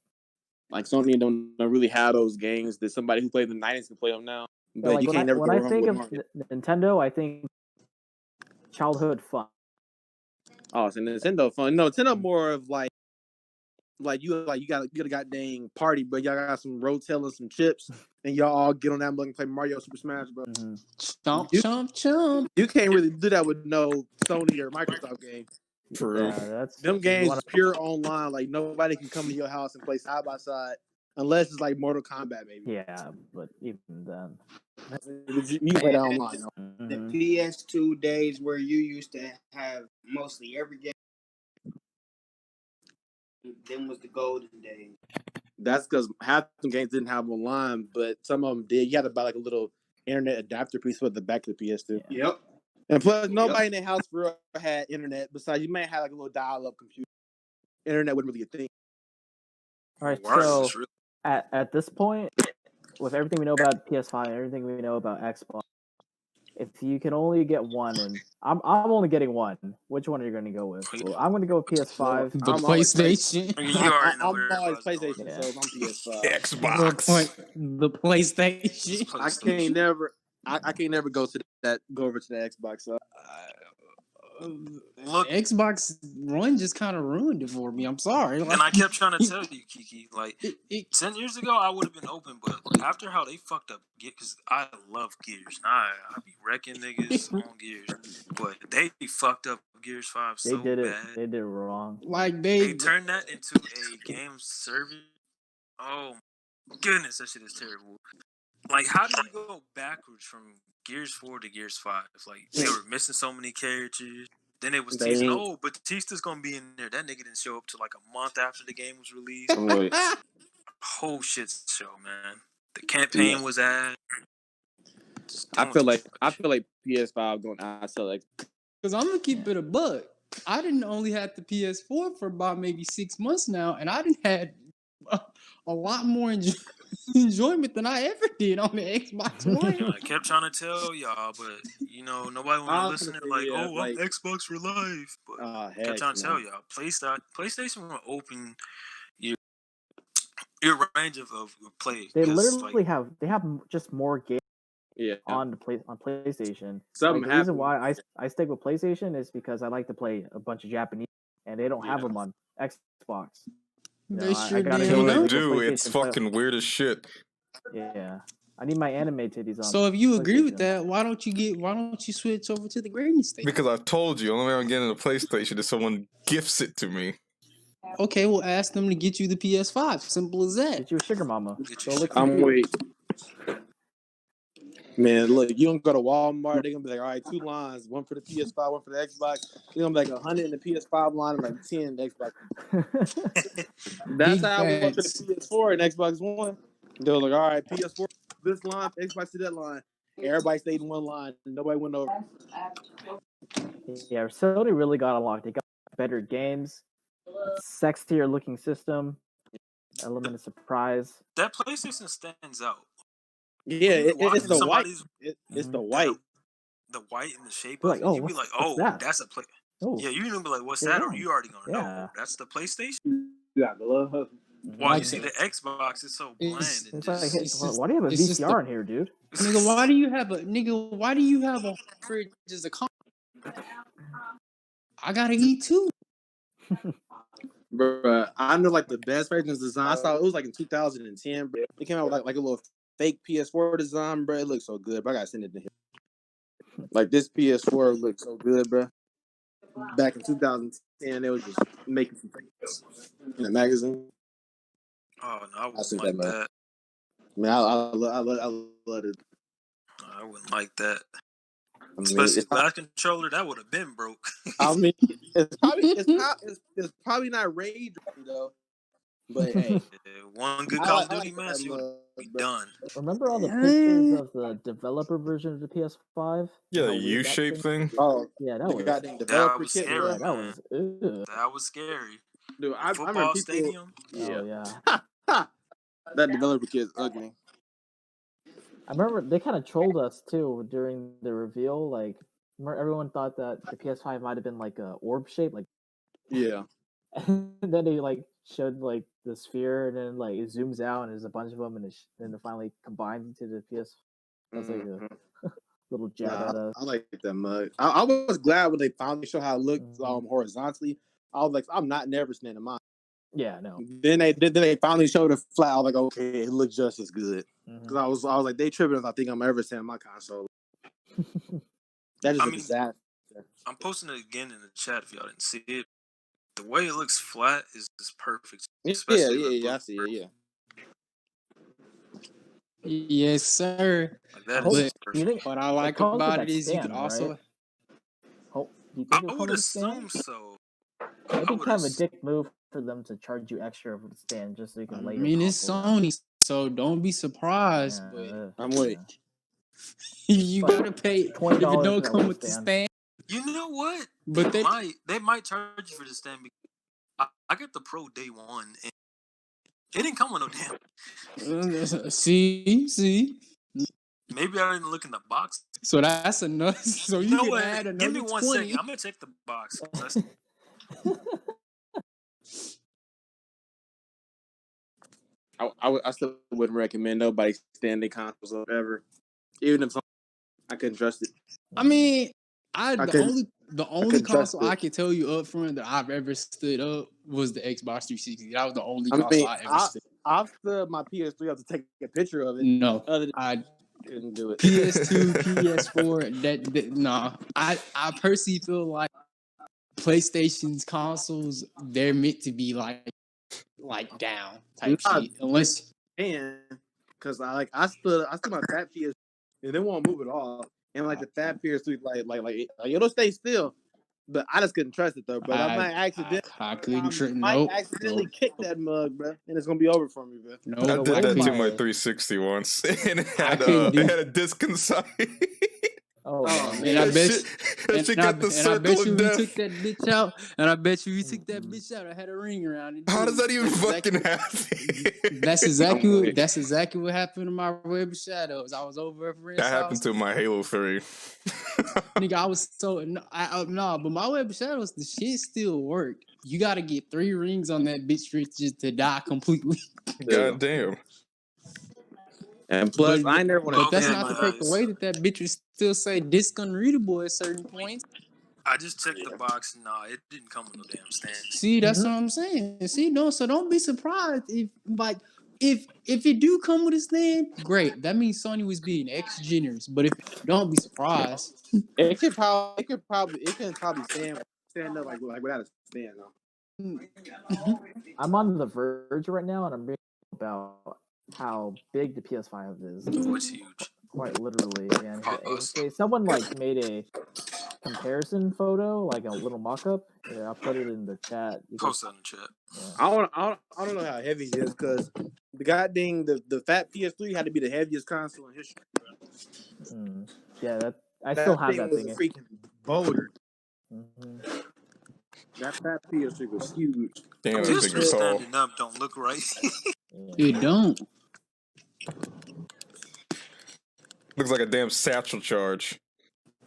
Like Sony don't really have those games that somebody who played in the '90s can play them now. Yeah, But like you can't never when go I wrong think with of Mario. Nintendo, I think childhood fun. Oh, so Nintendo fun. No, Nintendo more of like you got a goddamn party, but y'all got some Rotel and some chips, and y'all all get on that mug and play Mario Super Smash Bros. Mm-hmm. Chomp, You- chomp, chomp. You can't really do that with no Sony or Microsoft game. For real. Yeah, that's Them you games wanna- is pure online. Like nobody can come to your house and play side by side unless it's like Mortal Kombat, maybe. Yeah, but even then. You can play that online. No? The Mhm. PS2 days where you used to have mostly every game. Them was the golden days. That's because half the games didn't have online, but some of them did. You had to buy like a little internet adapter piece for the back of the PS2. Yeah. Yep. And plus, nobody in their house for real had internet. Besides, you may have like a little dial-up computer. Internet wasn't really a thing. All right, Wireless so is really- at this point, with everything we know about PS5 and everything we know about Xbox, if you can only get one, and I'm only getting one, which one are you going to go with? Well, I'm going to go with PS5. The I'm always PlayStation. You already know I'm where always everybody's PlayStation, going. Yeah. so I'm PS5. Xbox. The PlayStation. It's I PlayStation. can't never. I can't never go over to the Xbox. So. Look, Xbox One just kind of ruined it for me. I'm sorry. and I kept trying to tell you, Kiki, like it 10 years ago, I would have been open, but after how they fucked up, because I love Gears. I be wrecking niggas on Gears, but they fucked up Gears 5 They so did it. bad. They did it wrong. like They turned that into a game service. Oh my goodness, that shit is terrible. Like, how do you go backwards from Gears 4 to Gears 5? Like, they were missing so many characters. Then it was They teasing, ain't- oh, Batista's gonna be in there. That nigga didn't show up till like a month after the game was released. Wait. Whole shit show, man. The campaign was ass. I feel like PS5 going outsell Xbox. because I'm gonna keep it a buck. I didn't only have the PS4 for about maybe 6 months now, and I didn't had a lot more enjoyment than I ever did on the Xbox One. You know, I kept trying to tell y'all, but you know, nobody want to listen. They're like, Yeah, oh, like- I'm Xbox for life. But I kept trying to tell y'all, PlayStation will open your range of play. They 'cause, literally like, have just more games Yeah. on PlayStation. Something Like, the reason happened. why I stick with PlayStation is because I like to play a bunch of Japanese, and they don't have them on Xbox. You They know, sure I gotta damn go Until with they don't. do, PlayStation it's play- fucking weird as shit. Yeah, I need my anime titties on. So if you agree with PlayStation. that, why don't you switch over to the grading station? Because I've told you, only way I'm getting a PlayStation is someone gifts it to me. Okay, well ask them to get you the PS5. Simple as that. Get you a sugar mama. Get Go you lick a some I'm feet. wait. Man, look, you don't go to Walmart, they're gonna be like, all right, 2 lines, one for the PS5, one for the Xbox. They're gonna be like 100 in the PS5 line and like 10 in the Xbox. That's Big how we went to the facts. PS4 and Xbox One. They were like, all right, PS4 this line, Xbox to that line. Everybody stayed in one line, and nobody went over. Yeah, Sony really got unlocked. They got better games, a sexier looking system, element of surprise. That PlayStation stands out. Yeah, it's the white. Somebody's It's the white. the white and the shape You're of like, it. oh, You be what's like, oh, that? that's a play. Oh, Yeah, you're gonna be like, what's yeah. that? Or you already gonna know. Yeah. Oh, that's the PlayStation. Yeah, the love. Why Like you see the Xbox is so bland and It's just. like, hey, why do you have a it's just VCR in here, dude? Nigga, why do you have a fridge as a con? I gotta eat too. Bruh, I know like the best version's design. I saw it was like in 2010. Bro. It came out with like a little fake PS4 design, bro. It looks so good, but I gotta send it to him. Like this PS4 looks so good, bro. Back in 2010, they was just making some things in the magazine. Oh no, I wouldn't seen like that, man. that. Man, I love it. I wouldn't like that. I mean, Especially it's not, last controller, that would have been broke. I mean, it's probably not rage though. But hey, One good I Call like, of I Duty like match, that you would mug, be bro. done. Remember all the pictures of the developer version of the PS5? Yeah, How the weird that U-shaped thing. Oh, Yeah, that the was. goddamn That developer was kit, scary, bro. Yeah, that man. was. Ugh. That was scary. Dude, The I remember football people. stadium. Oh Yeah, yeah. that developer kit's ugly. I remember they kind of trolled us too during the reveal. Like, remember everyone thought that the PS5 might have been like a orb shape, like, Yeah. and then they like showed like the sphere, and then like it zooms out, and there's a bunch of them, and then it finally combines into the PS. That's like a little jab at us. I like that mug. I was glad when they finally showed how it looked horizontally. I was like, I'm not never standing mine. Yeah, no. Then they finally showed it flat. I was like, okay, it looks just as good. Because I was like, they tripping if I think I'm ever standing my console. That is a disaster. I'm posting it again in the chat if y'all didn't see it. The way it looks flat is perfect. Especially Yeah, I see it. Yeah. Yes, sir. Like, that But is do you perfect. think What I like comes with about that it is you stand, could also. right? Do you think I it'll come would with a stand? assume so. It'd be kind of a dick move for them to charge you extra for the stand just so you can lay your console it's down. Sony, so don't be surprised. Yeah, but I'm waiting. you But gotta pay $20 if it don't for that come little with the stand. stand. You know what? But They might charge you for the stand. Because I got the Pro day one, and it didn't come with no damn. see. Maybe I didn't look in the box. So that's enough. So You you know can what? add Give another me 1 20. second. I'm gonna check the box. I still wouldn't recommend nobody standing consoles up ever. Even if I couldn't trust it. I mean, the only trust console it. I can tell you up front that I've ever stood up was the Xbox 360. That was the only I console mean, I ever stood. I've stood my PS3 up to take a picture of it. No, I couldn't do it. PS2, PS4. Nah. I personally feel like PlayStation's consoles they're meant to be like down type shit. Unless because I stood my fat PS and they won't move it all. And like the fat PS3, like it'll stay still, but I just couldn't trust it though. But I might accidentally kick that mug, bro, and it's gonna be over for me, bro. No, I did that to my 360 once, and it had a disc inside. Oh man, I bet got the circle of death. We took that bitch out, and I bet you we took that bitch out. I had a ring around it. How does that even fucking happen? That's exactly what happened to my Web of Shadows. I was over at friend's That happened to my Halo 3. Nigga, I was so but my Web of Shadows, the shit still worked. You got to get 3 rings on that bitch for it just to die completely. God damn. And plus, I never want to. But that's not to take away that bitch would still say disc unreadable at certain points. I just checked the box. Nah, it didn't come with no damn stand. See, that's what I'm saying. See, no, so don't be surprised if it do come with a stand, great. That means Sony was being extra generous. But if don't be surprised. It can probably stand up like without a stand though. I'm on the verge right now, and I'm reading about how big the PS5 is. Oh, it's huge. quite literally. And Pause. someone like made a comparison photo, like a little mock-up. Yeah, I'll put it in the chat. You guys, Post that in the chat. yeah. I don't know how heavy it is because the goddamn the fat PS3 had to be the heaviest console in history. Yeah, that I That still have thing that was thing. a freaking boulder. Mm-hmm. That fat PS3 was huge. Damn, The that thing PS3 is tall. standing up don't look right. Yeah. It don't. Looks like a damn satchel charge.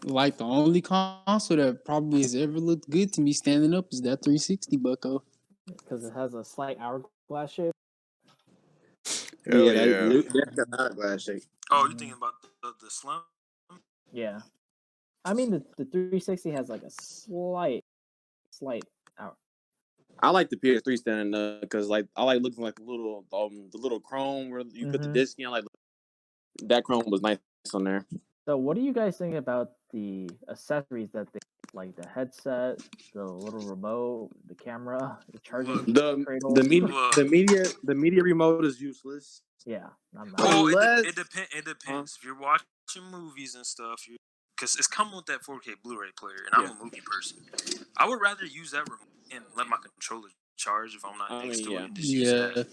Like the only console that probably has ever looked good to me standing up is that 360 bucko. Because it has a slight hourglass shape. Hell yeah, yeah. that's not a glass shape. Oh, you thinking about the slum? Yeah. I mean, the 360 has like a slight out. I like the PS3 standing up because like I like looking like the little chrome where you put the disc in. Like that chrome was nice on there. So, what do you guys think about the accessories that they like? The headset, the little remote, the camera, the charging cradle. The media remote is useless. Yeah, I'm not. Well, Unless it depends. If you're watching movies and stuff, because it's coming with that 4K Blu-ray player, and I'm a movie person. I would rather use that remote and let my controller charge if I'm not next to it. And just use that.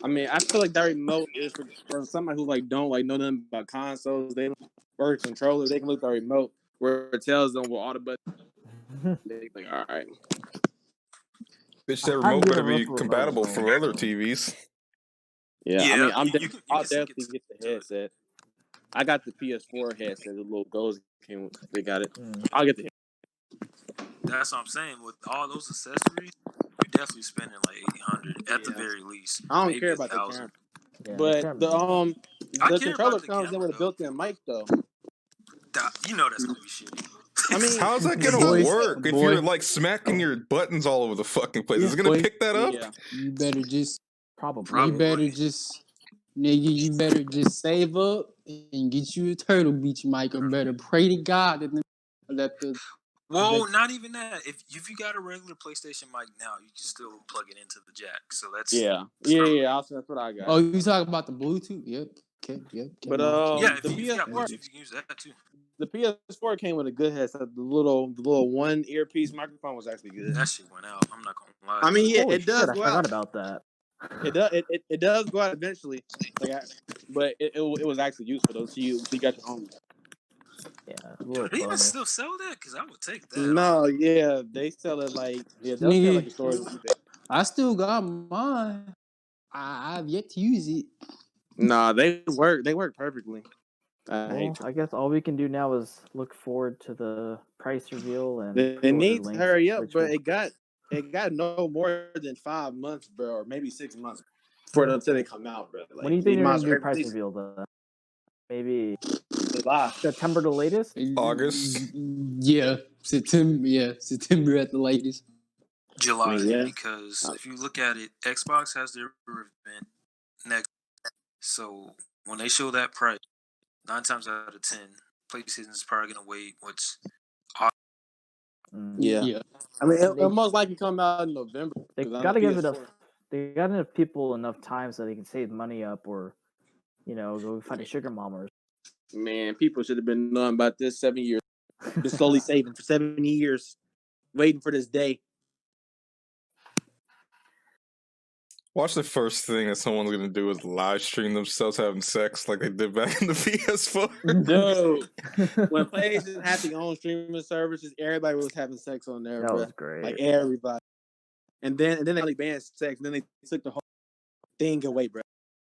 I mean, I feel like that remote is for somebody who like don't like know nothing about consoles. They don't or controllers. They can look at the remote where it tells them what all the buttons. They like, all right. Bitch, that remote better be compatible for other TVs. Yeah, I mean, I'll can sync it definitely get the headset. I got the PS4 headset. The little goes came with. They got it. I'll get the. That's what I'm saying. With all those accessories, you're definitely spending like $800 at the very least. I don't Maybe care about the $1,000. camera, Yeah, but the controller the comes in camera, with a built-in mic though. You know that's gonna be shitty. I mean, how's that gonna work if you're like smacking your buttons all over the fucking place? Is it gonna pick that up? Yeah. You better just probably. You better just nigga. You better just save up and get you a Turtle Beach mic, or better pray to God that the. Well, not even that. If you got a regular PlayStation mic now, you can still plug it into the jack. So that's That's what I got. Oh, you talking about the Bluetooth? Yep. Okay. But if you got PS4, Bluetooth, you can use that too. The PS4 came with a good headset. The little one earpiece microphone was actually good. That shit went out. I'm not gonna lie. I mean, yeah, Holy it does shit, go I forgot out. about that. It does go out eventually. But it was actually useful though. So you got your own. Yeah. Do they even still sell that? Because I would take that. No, yeah, they sell it like they'll sell it like a storage. I still got mine. I've yet to use it. Nah, they work. They work perfectly. I guess all we can do now is look forward to the price reveal and It needs to hurry up, but will... it got no more than 5 months, bro, or maybe 6 months for them until they come out, bro. Like, when do you think they're gonna do price reveal then? Maybe September the latest? August? Yeah, September. Yeah, September at the latest. July, because if you look at it, Xbox has their event next. So when they show that price, 9 times out of 10, PlayStation is probably gonna wait. Yeah. I mean, it'll most likely come out in November. They gotta give it They gotta give people enough time so they can save money up, or go find a sugar mama. Or... Man, people should have been knowing about this 7 years. Been slowly saving for 7 years, waiting for this day. Watch the first thing that someone's gonna do is live stream themselves having sex like they did back in the PS4. Dude, when PlayStation had their own streaming services, everybody was having sex on there. That was great. Like everybody. And then they only banned sex. And then they took the whole thing away, bro.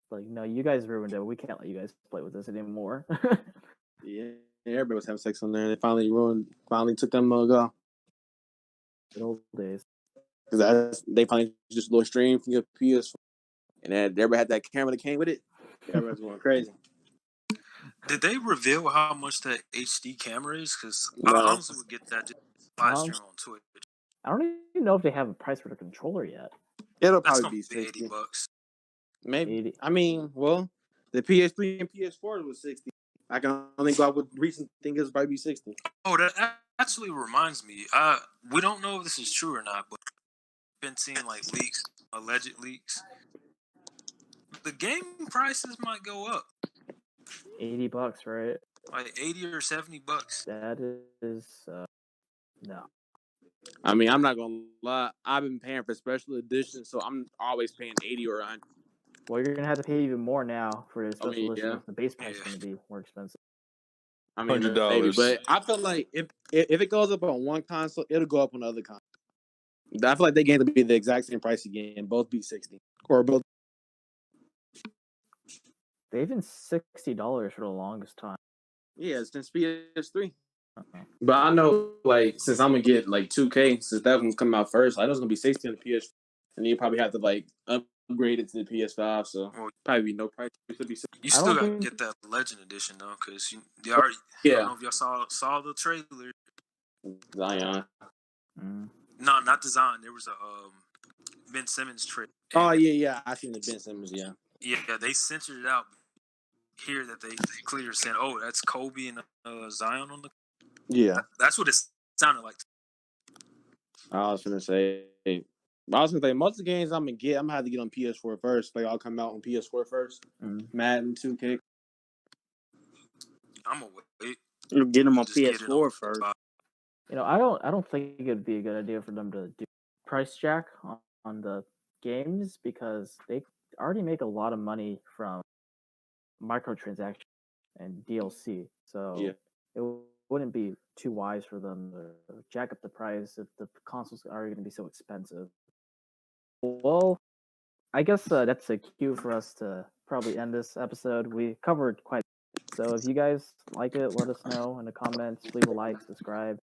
Like, no, you guys ruined it. We can't let you guys play with this anymore. Yeah, everybody was having sex on there. And they finally took them go. Good old days. Because they finally just a little stream from your PS4. And then everybody had that camera that came with it. Everybody's going crazy. Did they reveal how much that HD camera is? Because I honestly would get that just live stream on Twitch. I don't even know if they have a price for the controller yet. It'll probably be $60. $80. Maybe. 80. I mean, well, the PS3 and PS4 was $60. I can only go out with recent things. It'll probably be $60. Oh, that actually reminds me. We don't know if this is true or not, but been seeing like leaks, alleged leaks. The game prices might go up. $80, right? Like $80 or $70. That is no. I mean, I'm not gonna lie. I've been paying for special editions, so I'm always paying 80 or 100. Well, you're gonna have to pay even more now for the I special mean, edition. yeah. The base pack's Yeah. gonna be more expensive. I mean, $100. maybe, but I feel like if it goes up on one console, it'll go up on the other console. I feel like they game to be the exact same price again, both be 60 or both. They've been $60 for the longest time. Yeah, since PS3. Uh-uh. But I know, like, since I'm gonna get like 2K, since that one's coming out first, I know it's gonna be 60 on the PS, and then you probably have to like upgrade it to the PS5. So Well, probably be no price. It should be you I still don't gotta think get that Legend Edition though, because they already. I don't know if y'all saw the trailer. Zion. No, not the Zion. There was a Ben Simmons trailer. Oh yeah, I seen the Ben Simmons. Yeah, they censored it out. Here that they clear saying, "Oh, that's Kobe and Zion on the." yeah. That's what it sounded like. I was gonna say. Most of the games I'm gonna have to get on PS4 first. Like I'll come out on PS4 first. Madden 2K. I'm gonna wait. You get them on Just get it PS4 first. You know, I don't think it'd be a good idea for them to do price jack on the games because they already make a lot of money from microtransactions and DLC. So Yeah. it wouldn't be too wise for them to jack up the price if the consoles are going to be so expensive. Well, I guess that's a cue for us to probably end this episode. We covered quite a bit. So if you guys like it, let us know in the comments. Leave a like, subscribe,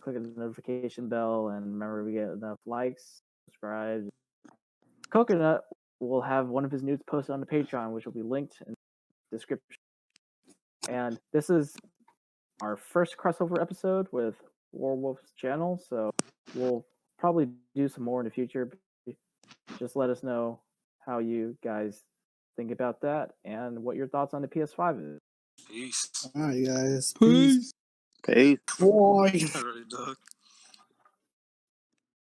click the notification bell, and remember we get enough likes, subscribe. Coconut will have one of his nudes posted on the Patreon, which will be linked in the description. And this is our first crossover episode with Warwolf's channel, so we'll probably do some more in the future. Just let us know how you guys think about that and what your thoughts on the PS5 is. Peace. All right, guys. Peace. Peace. Boy. All right, dog.